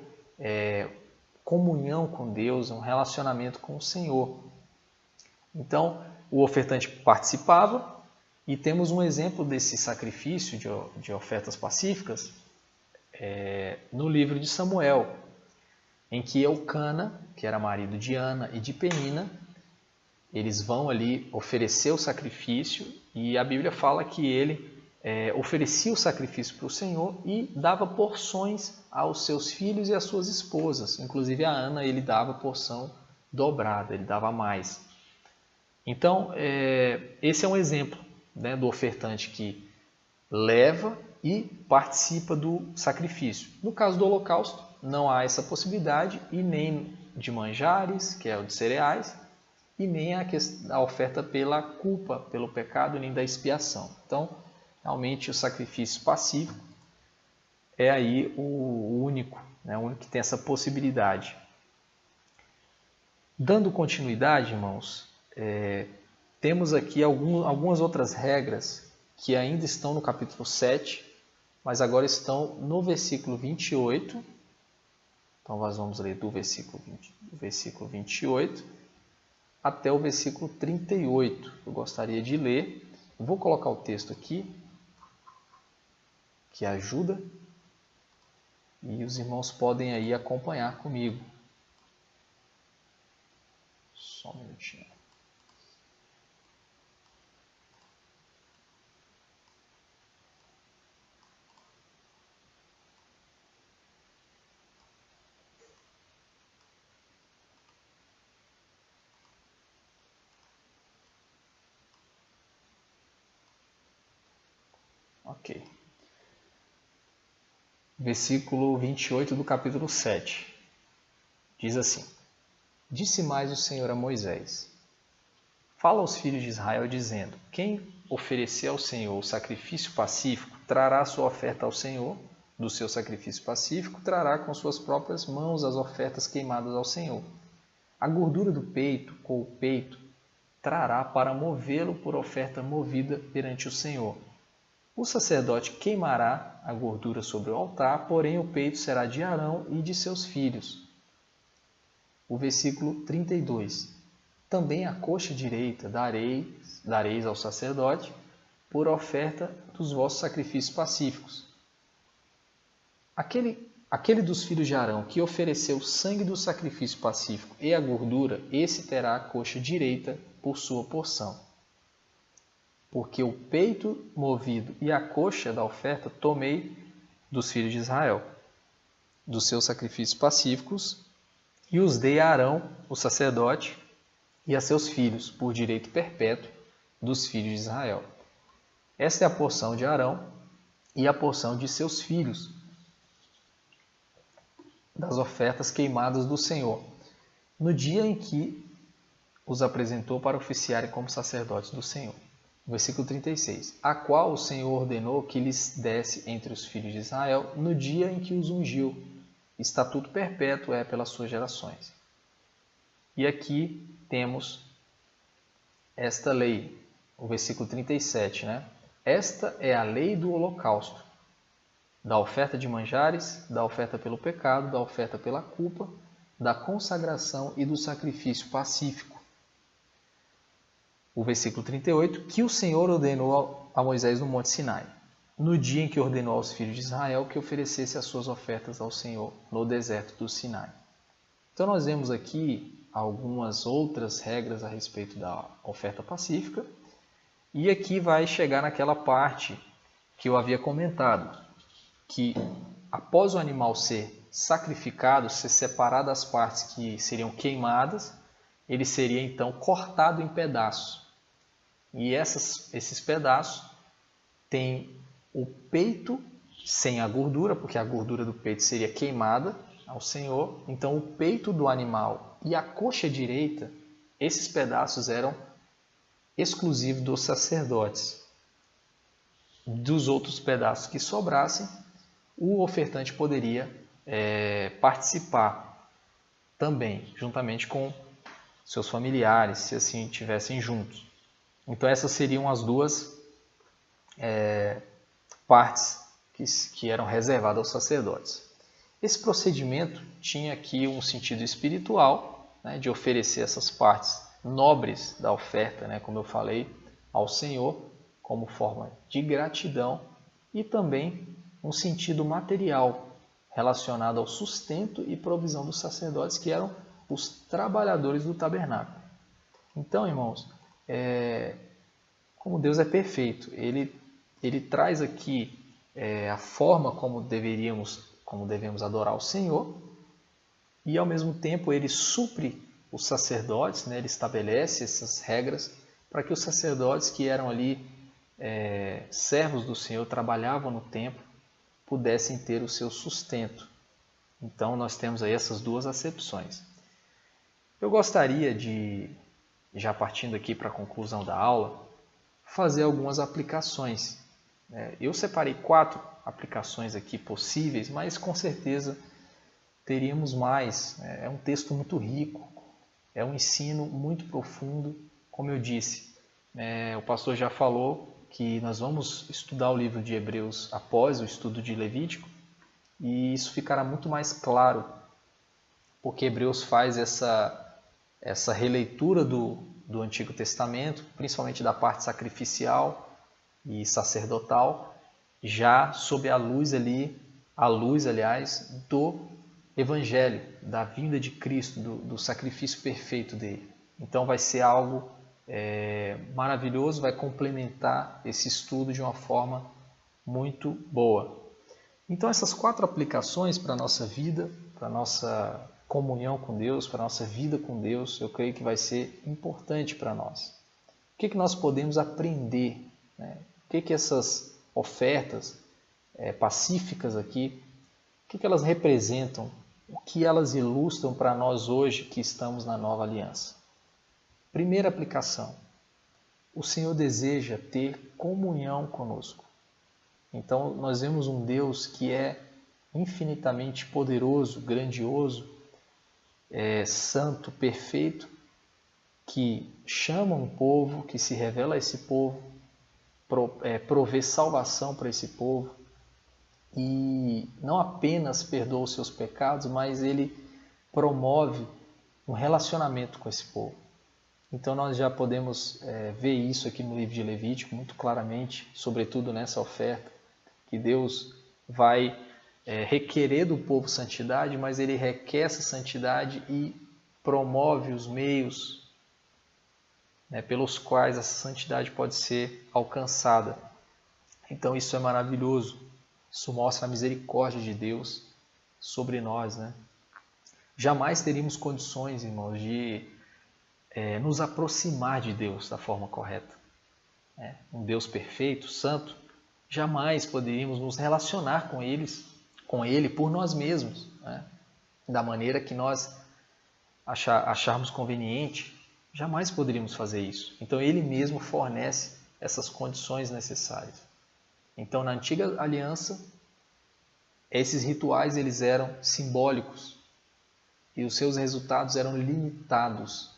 comunhão com Deus, um relacionamento com o Senhor. Então o ofertante participava e temos um exemplo desse sacrifício de ofertas pacíficas no livro de Samuel, em que Eucana, que era marido de Ana e de Penina, eles vão ali oferecer o sacrifício e a Bíblia fala que ele oferecia o sacrifício para o Senhor e dava porções aos seus filhos e às suas esposas. Inclusive a Ana ele dava porção dobrada, ele dava mais. Então, esse é um exemplo, né, do ofertante que leva e participa do sacrifício. No caso do holocausto, não há essa possibilidade e nem de manjares, que é o de cereais, e nem a oferta pela culpa, pelo pecado, nem da expiação. Então, realmente o sacrifício pacífico é aí o único, né, o único que tem essa possibilidade. Dando continuidade, irmãos, temos aqui algumas outras regras que ainda estão no capítulo 7, mas agora estão no versículo 28. Então, nós vamos ler do versículo 28 até o versículo 38. Eu gostaria de ler. Eu vou colocar o texto aqui. que ajuda, e os irmãos podem aí acompanhar comigo. Só um minutinho. Ok. Versículo 28 do capítulo 7. Diz assim: Disse mais o Senhor a Moisés: Fala aos filhos de Israel, dizendo: Quem oferecer ao Senhor o sacrifício pacífico, trará sua oferta ao Senhor. Do seu sacrifício pacífico, trará com suas próprias mãos as ofertas queimadas ao Senhor. A gordura do peito, com o peito, trará para movê-lo por oferta movida perante o Senhor. O sacerdote queimará a gordura sobre o altar, porém o peito será de Arão e de seus filhos. O versículo 32. Também a coxa direita dareis ao sacerdote por oferta dos vossos sacrifícios pacíficos. Aquele dos filhos de Arão que ofereceu o sangue do sacrifício pacífico e a gordura, esse terá a coxa direita por sua porção. Porque o peito movido e a coxa da oferta tomei dos filhos de Israel, dos seus sacrifícios pacíficos, e os dei a Arão, o sacerdote, e a seus filhos, por direito perpétuo dos filhos de Israel. Esta é a porção de Arão e a porção de seus filhos, das ofertas queimadas do Senhor, no dia em que os apresentou para oficiarem como sacerdotes do Senhor. Versículo 36. A qual o Senhor ordenou que lhes desse entre os filhos de Israel no dia em que os ungiu. Estatuto perpétuo é pelas suas gerações. E aqui temos esta lei, o versículo 37, né? Esta é a lei do holocausto, da oferta de manjares, da oferta pelo pecado, da oferta pela culpa, da consagração e do sacrifício pacífico. O versículo 38, que o Senhor ordenou a Moisés no Monte Sinai, no dia em que ordenou aos filhos de Israel que oferecesse as suas ofertas ao Senhor no deserto do Sinai. Então nós vemos aqui algumas outras regras a respeito da oferta pacífica, e aqui vai chegar naquela parte que eu havia comentado, que após o animal ser sacrificado, ser separado das partes que seriam queimadas, ele seria então cortado em pedaços. E esses pedaços têm o peito sem a gordura, porque a gordura do peito seria queimada ao Senhor. Então o peito do animal e a coxa direita, esses pedaços eram exclusivos dos sacerdotes. Dos outros pedaços que sobrassem, o ofertante poderia participar também, juntamente com seus familiares, se assim estivessem juntos. Então essas seriam as duas partes que eram reservadas aos sacerdotes. Esse procedimento tinha aqui um sentido espiritual, né, de oferecer essas partes nobres da oferta, né, como eu falei, ao Senhor, como forma de gratidão, e também um sentido material relacionado ao sustento e provisão dos sacerdotes, que eram os trabalhadores do tabernáculo. Então, irmãos, como Deus é perfeito, Ele traz aqui a forma como devemos adorar o Senhor, e ao mesmo tempo Ele supre os sacerdotes, né? Ele estabelece essas regras para que os sacerdotes que eram ali servos do Senhor, trabalhavam no templo, pudessem ter o seu sustento. Então nós temos aí essas duas acepções. Eu gostaria de, já partindo aqui para a conclusão da aula, fazer algumas aplicações. Eu separei 4 aplicações aqui possíveis, mas com certeza teríamos mais. É um texto muito rico, é um ensino muito profundo. Como eu disse, o pastor já falou que nós vamos estudar o livro de Hebreus após o estudo de Levítico, e isso ficará muito mais claro, porque Hebreus faz essa releitura do Antigo Testamento, principalmente da parte sacrificial e sacerdotal, já sob a luz ali, aliás, do Evangelho, da vinda de Cristo, do sacrifício perfeito dele. Então vai ser algo maravilhoso, vai complementar esse estudo de uma forma muito boa. Então essas 4 aplicações para a nossa vida, para a nossa comunhão com Deus, para a nossa vida com Deus, eu creio que vai ser importante para nós. O que nós podemos aprender? Né? O que essas ofertas pacíficas aqui, o que elas representam? O que elas ilustram para nós hoje que estamos na nova aliança? Primeira aplicação, o Senhor deseja ter comunhão conosco. Então nós vemos um Deus que é infinitamente poderoso, grandioso, santo, perfeito, que chama um povo, que se revela a esse povo, provê salvação para esse povo e não apenas perdoa os seus pecados, mas ele promove um relacionamento com esse povo. Então nós já podemos ver isso aqui no livro de Levítico muito claramente, sobretudo nessa oferta, que Deus vai requerer do povo santidade, mas ele requer essa santidade e promove os meios pelos quais essa santidade pode ser alcançada. Então isso é maravilhoso, isso mostra a misericórdia de Deus sobre nós. Jamais teríamos condições, irmãos, de nos aproximar de Deus da forma correta. Um Deus perfeito, santo, jamais poderíamos nos relacionar com Ele por nós mesmos, da maneira que nós acharmos conveniente. Jamais poderíamos fazer isso. Então Ele mesmo fornece essas condições necessárias. Então na antiga aliança, esses rituais eles eram simbólicos e os seus resultados eram limitados.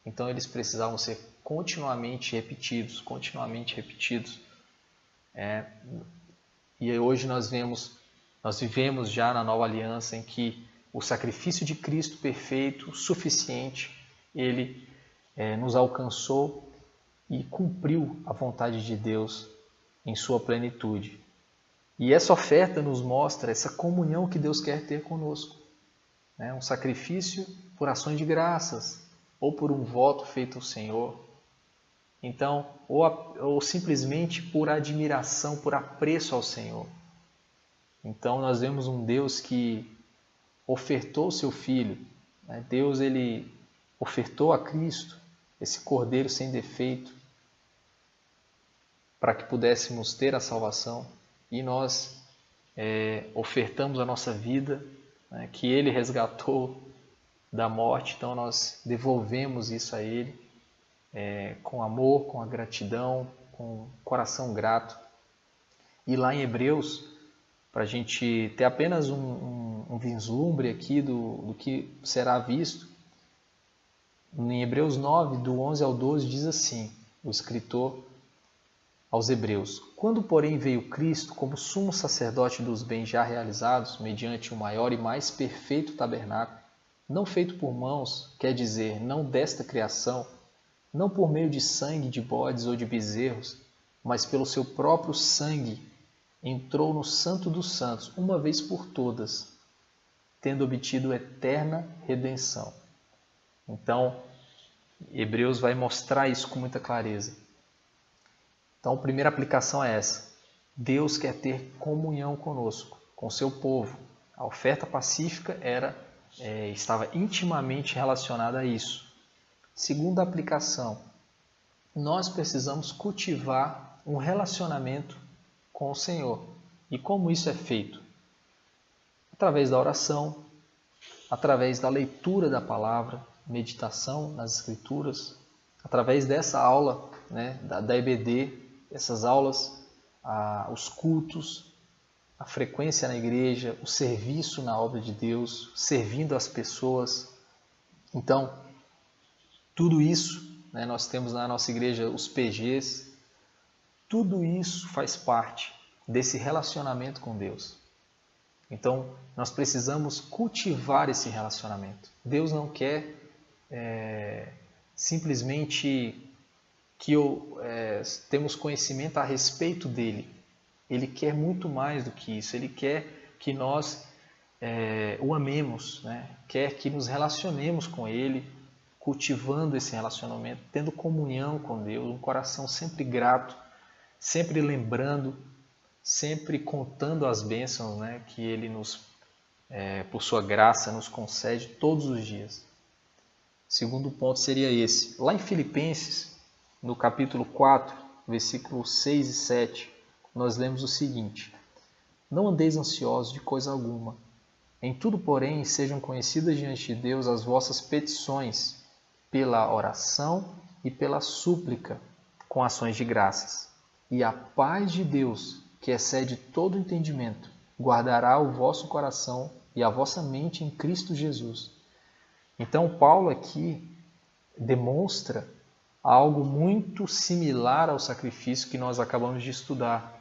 Então eles precisavam ser continuamente repetidos. E hoje nós vivemos já na nova aliança em que o sacrifício de Cristo perfeito, suficiente, ele nos alcançou e cumpriu a vontade de Deus em sua plenitude. E essa oferta nos mostra essa comunhão que Deus quer ter conosco. Um sacrifício por ações de graças ou por um voto feito ao Senhor. Então, ou simplesmente por admiração, por apreço ao Senhor. Então nós vemos um Deus que ofertou o seu Filho. Deus ele ofertou a Cristo, esse Cordeiro sem defeito, para que pudéssemos ter a salvação. E nós ofertamos a nossa vida, que Ele resgatou da morte. Então nós devolvemos isso a Ele com amor, com a gratidão, com coração grato. E lá em Hebreus, para a gente ter apenas um vislumbre aqui do que será visto, em Hebreus 9, do 11 ao 12, diz assim, o escritor aos Hebreus: quando, porém, veio Cristo como sumo sacerdote dos bens já realizados, mediante o maior e mais perfeito tabernáculo, não feito por mãos, quer dizer, não desta criação, não por meio de sangue de bodes ou de bezerros, mas pelo seu próprio sangue, entrou no Santo dos Santos, uma vez por todas, tendo obtido eterna redenção. Então, Hebreus vai mostrar isso com muita clareza. Então, a primeira aplicação é essa. Deus quer ter comunhão conosco, com o seu povo. A oferta pacífica estava intimamente relacionada a isso. Segunda aplicação, nós precisamos cultivar um relacionamento com o Senhor. E como isso é feito? Através da oração, através da leitura da palavra, meditação nas Escrituras, através dessa aula da EBD, essas aulas, os cultos, a frequência na igreja, o serviço na obra de Deus, servindo as pessoas. Então, tudo isso, nós temos na nossa igreja os PGs, tudo isso faz parte desse relacionamento com Deus. Então, nós precisamos cultivar esse relacionamento. Deus não quer simplesmente que temos conhecimento a respeito dele. Ele quer muito mais do que isso. Ele quer que nós o amemos, né? Quer que nos relacionemos com Ele, cultivando esse relacionamento, tendo comunhão com Deus, um coração sempre grato, sempre lembrando, sempre contando as bênçãos, né, que Ele por sua graça, nos concede todos os dias. Segundo ponto seria esse. Lá em Filipenses, no capítulo 4, versículos 6 e 7, nós lemos o seguinte: Não andeis ansiosos de coisa alguma. Em tudo, porém, sejam conhecidas diante de Deus as vossas petições, pela oração e pela súplica, com ações de graças. E a paz de Deus, que excede todo entendimento, guardará o vosso coração e a vossa mente em Cristo Jesus. Então, Paulo aqui demonstra algo muito similar ao sacrifício que nós acabamos de estudar.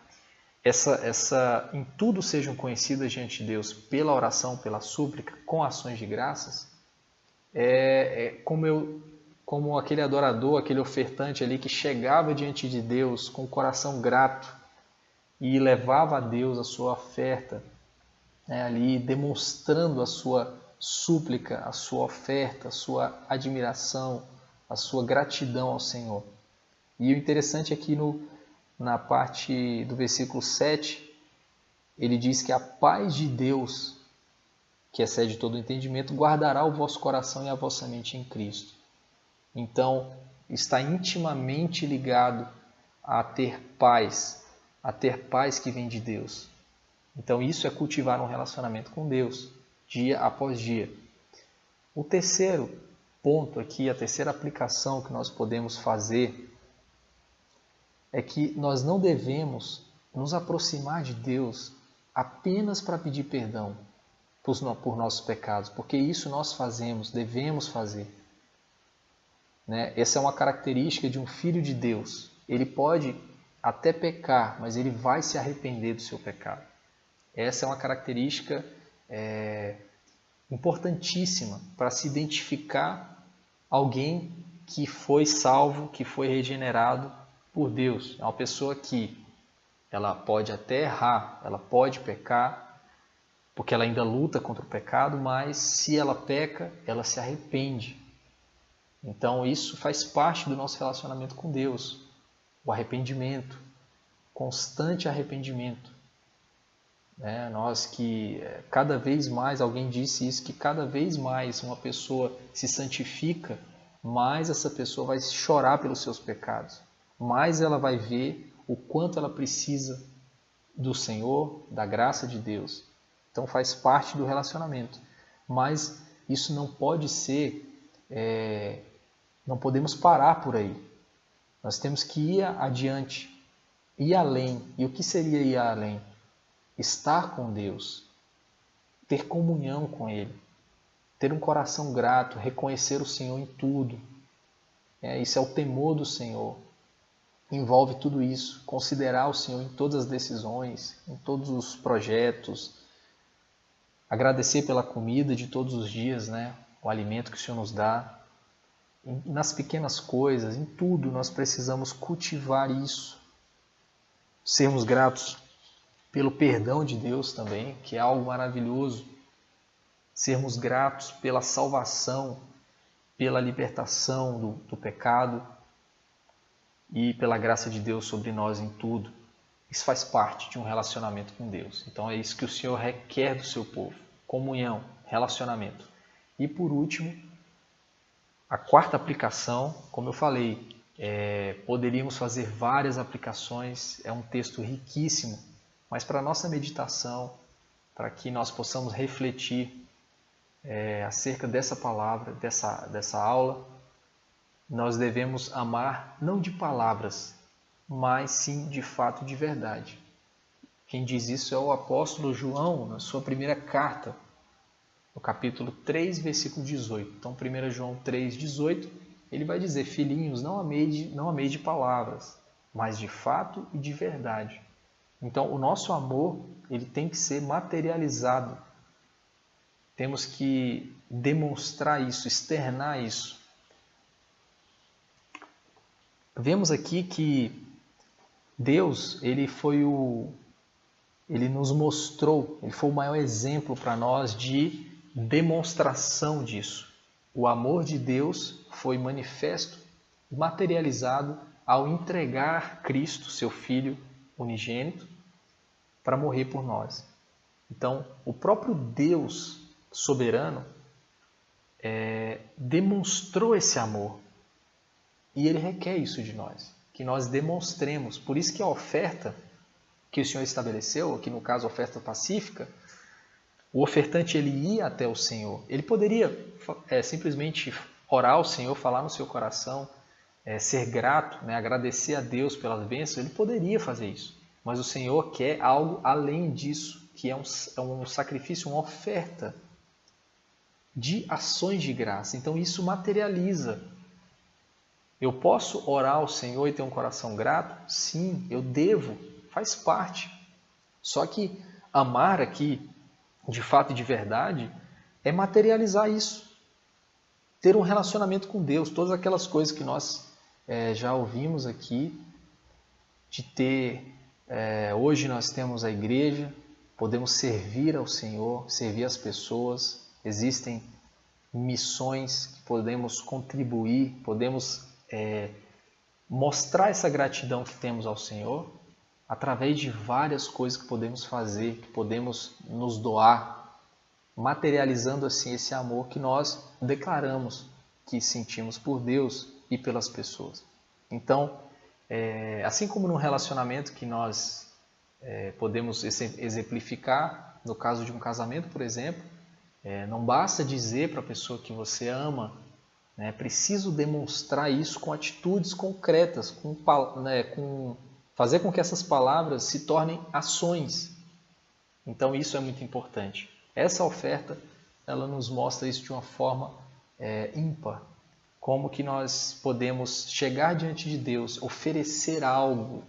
Em tudo sejam conhecidas diante de Deus pela oração, pela súplica, com ações de graças, como aquele adorador, aquele ofertante ali que chegava diante de Deus com o coração grato e levava a Deus a sua oferta, ali demonstrando a sua súplica, a sua oferta, a sua admiração, a sua gratidão ao Senhor. E o interessante é que na parte do versículo 7, ele diz que a paz de Deus, que excede todo o entendimento, guardará o vosso coração e a vossa mente em Cristo. Então, está intimamente ligado a ter paz que vem de Deus. Então, isso é cultivar um relacionamento com Deus, dia após dia. O terceiro ponto aqui, a terceira aplicação que nós podemos fazer é que nós não devemos nos aproximar de Deus apenas para pedir perdão por nossos pecados, porque isso nós fazemos, devemos fazer. Essa é uma característica de um filho de Deus. Ele pode até pecar, mas ele vai se arrepender do seu pecado. Essa é uma característica importantíssima para se identificar alguém que foi salvo, que foi regenerado por Deus. É uma pessoa que ela pode até errar, ela pode pecar, porque ela ainda luta contra o pecado, mas se ela peca, ela se arrepende. Então isso faz parte do nosso relacionamento com Deus, o arrependimento, constante arrependimento. Nós que cada vez mais, alguém disse isso, que cada vez mais uma pessoa se santifica, mais essa pessoa vai chorar pelos seus pecados, mais ela vai ver o quanto ela precisa do Senhor, da graça de Deus. Então faz parte do relacionamento, mas isso não pode ser, não podemos parar por aí. Nós temos que ir adiante, ir além. E o que seria ir além? Estar com Deus, ter comunhão com Ele, ter um coração grato, reconhecer o Senhor em tudo. Isso é o temor do Senhor. Envolve tudo isso, considerar o Senhor em todas as decisões, em todos os projetos, agradecer pela comida de todos os dias, o alimento que o Senhor nos dá. Nas pequenas coisas, em tudo, nós precisamos cultivar isso. Sermos gratos pelo perdão de Deus também, que é algo maravilhoso. Sermos gratos pela salvação, pela libertação do pecado e pela graça de Deus sobre nós em tudo. Isso faz parte de um relacionamento com Deus. Então é isso que o Senhor requer do seu povo: comunhão, relacionamento. E por último, a quarta aplicação, como eu falei, poderíamos fazer várias aplicações, é um texto riquíssimo, mas para a nossa meditação, para que nós possamos refletir acerca dessa palavra, dessa aula, nós devemos amar não de palavras, mas sim de fato de verdade. Quem diz isso é o apóstolo João, na sua primeira carta, no capítulo 3, versículo 18. Então, 1 João 3, 18, ele vai dizer: filhinhos, não amei de palavras, mas de fato e de verdade. Então, o nosso amor, ele tem que ser materializado. Temos que demonstrar isso, externar isso. Vemos aqui que Deus, ele foi o ele nos mostrou, ele foi o maior exemplo para nós de demonstração disso. O amor de Deus foi manifesto, materializado ao entregar Cristo, seu Filho unigênito, para morrer por nós. Então, o próprio Deus soberano demonstrou esse amor. E Ele requer isso de nós, que nós demonstremos. Por isso que a oferta que o Senhor estabeleceu, aqui no caso a oferta pacífica, o ofertante ele ia até o Senhor. Ele poderia simplesmente orar ao Senhor, falar no seu coração, ser grato, né, agradecer a Deus pelas bênçãos. Ele poderia fazer isso. Mas o Senhor quer algo além disso, que é um sacrifício, uma oferta de ações de graça. Então isso materializa. Eu posso orar ao Senhor e ter um coração grato? Sim, eu devo, faz parte. Só que amar aqui, de fato e de verdade, é materializar isso. Ter um relacionamento com Deus, todas aquelas coisas que nós já ouvimos aqui, de ter, hoje nós temos a igreja, podemos servir ao Senhor, servir as pessoas, existem missões que podemos contribuir, podemos mostrar essa gratidão que temos ao Senhor através de várias coisas que podemos fazer, que podemos nos doar, materializando assim esse amor que nós declaramos que sentimos por Deus e pelas pessoas. Então, assim como no relacionamento que nós podemos exemplificar, no caso de um casamento, por exemplo, não basta dizer para a pessoa que você ama, é preciso demonstrar isso com atitudes concretas, com fazer com que essas palavras se tornem ações. Então isso é muito importante. Essa oferta, ela nos mostra isso de uma forma ímpar. Como que nós podemos chegar diante de Deus, oferecer algo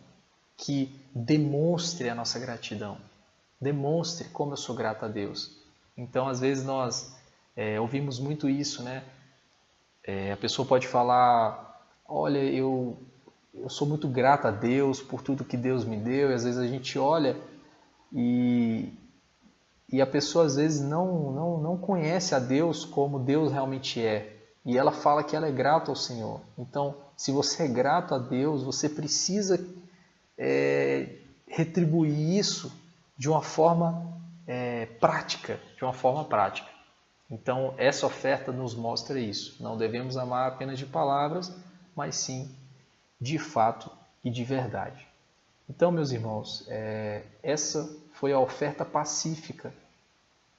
que demonstre a nossa gratidão. Demonstre como eu sou grato a Deus. Então, às vezes nós ouvimos muito isso, né? A pessoa pode falar, olha, eu sou muito grato a Deus por tudo que Deus me deu. E às vezes a gente olha e a pessoa às vezes não conhece a Deus como Deus realmente é. E ela fala que ela é grata ao Senhor. Então, se você é grato a Deus, você precisa retribuir isso de uma forma prática, Então, essa oferta nos mostra isso. Não devemos amar apenas de palavras, mas sim de fato e de verdade. Então, meus irmãos, essa foi a oferta pacífica,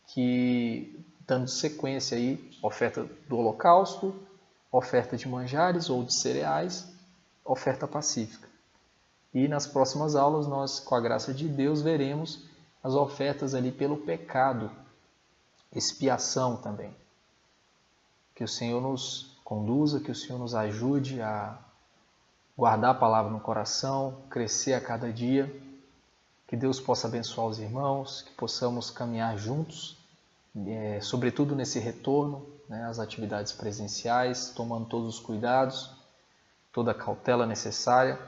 que, dando sequência aí, oferta do holocausto, oferta de manjares ou de cereais, oferta pacífica. E nas próximas aulas nós, com a graça de Deus, veremos as ofertas ali pelo pecado, expiação também. Que o Senhor nos conduza, que o Senhor nos ajude a guardar a palavra no coração, crescer a cada dia, que Deus possa abençoar os irmãos, que possamos caminhar juntos, sobretudo nesse retorno, às atividades presenciais, tomando todos os cuidados, toda a cautela necessária,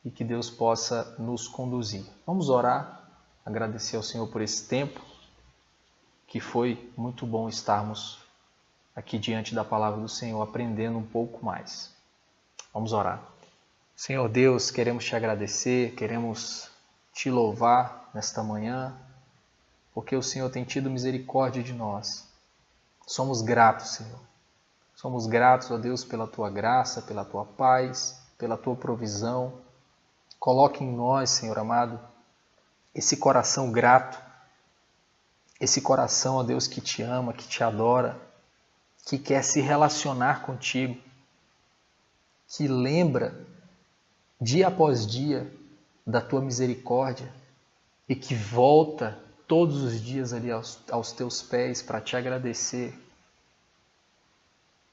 e que Deus possa nos conduzir. Vamos orar, agradecer ao Senhor por esse tempo, que foi muito bom estarmos aqui diante da palavra do Senhor, aprendendo um pouco mais. Vamos orar. Senhor Deus, queremos te agradecer, queremos te louvar nesta manhã, porque o Senhor tem tido misericórdia de nós. Somos gratos, Senhor. Somos gratos, ó Deus, pela tua graça, pela tua paz, pela tua provisão. Coloque em nós, Senhor amado, esse coração grato, esse coração, ó Deus, que te ama, que te adora, que quer se relacionar contigo, que lembra dia após dia da tua misericórdia e que volta todos os dias ali aos teus pés para te agradecer.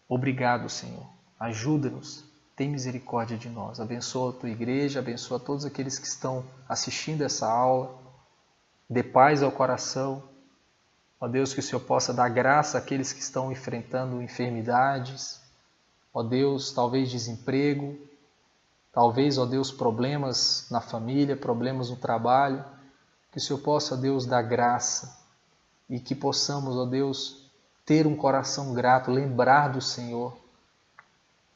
Obrigado, Senhor. Ajuda-nos. Tem misericórdia de nós. Abençoa a tua igreja, abençoa todos aqueles que estão assistindo essa aula. Dê paz ao coração. Ó Deus, que o Senhor possa dar graça àqueles que estão enfrentando enfermidades. Ó Deus, talvez desemprego. Talvez, ó Deus, problemas na família, problemas no trabalho. Que o Senhor possa, ó Deus, dar graça e que possamos, ó Deus, ter um coração grato, lembrar do Senhor,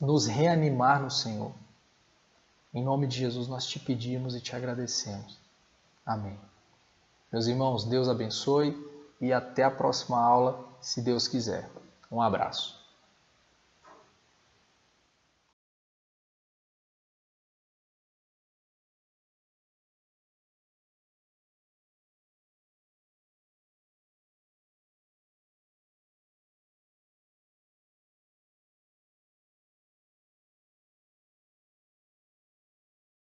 nos reanimar no Senhor. Em nome de Jesus nós te pedimos e te agradecemos. Amém. Meus irmãos, Deus abençoe e até a próxima aula, se Deus quiser. Um abraço.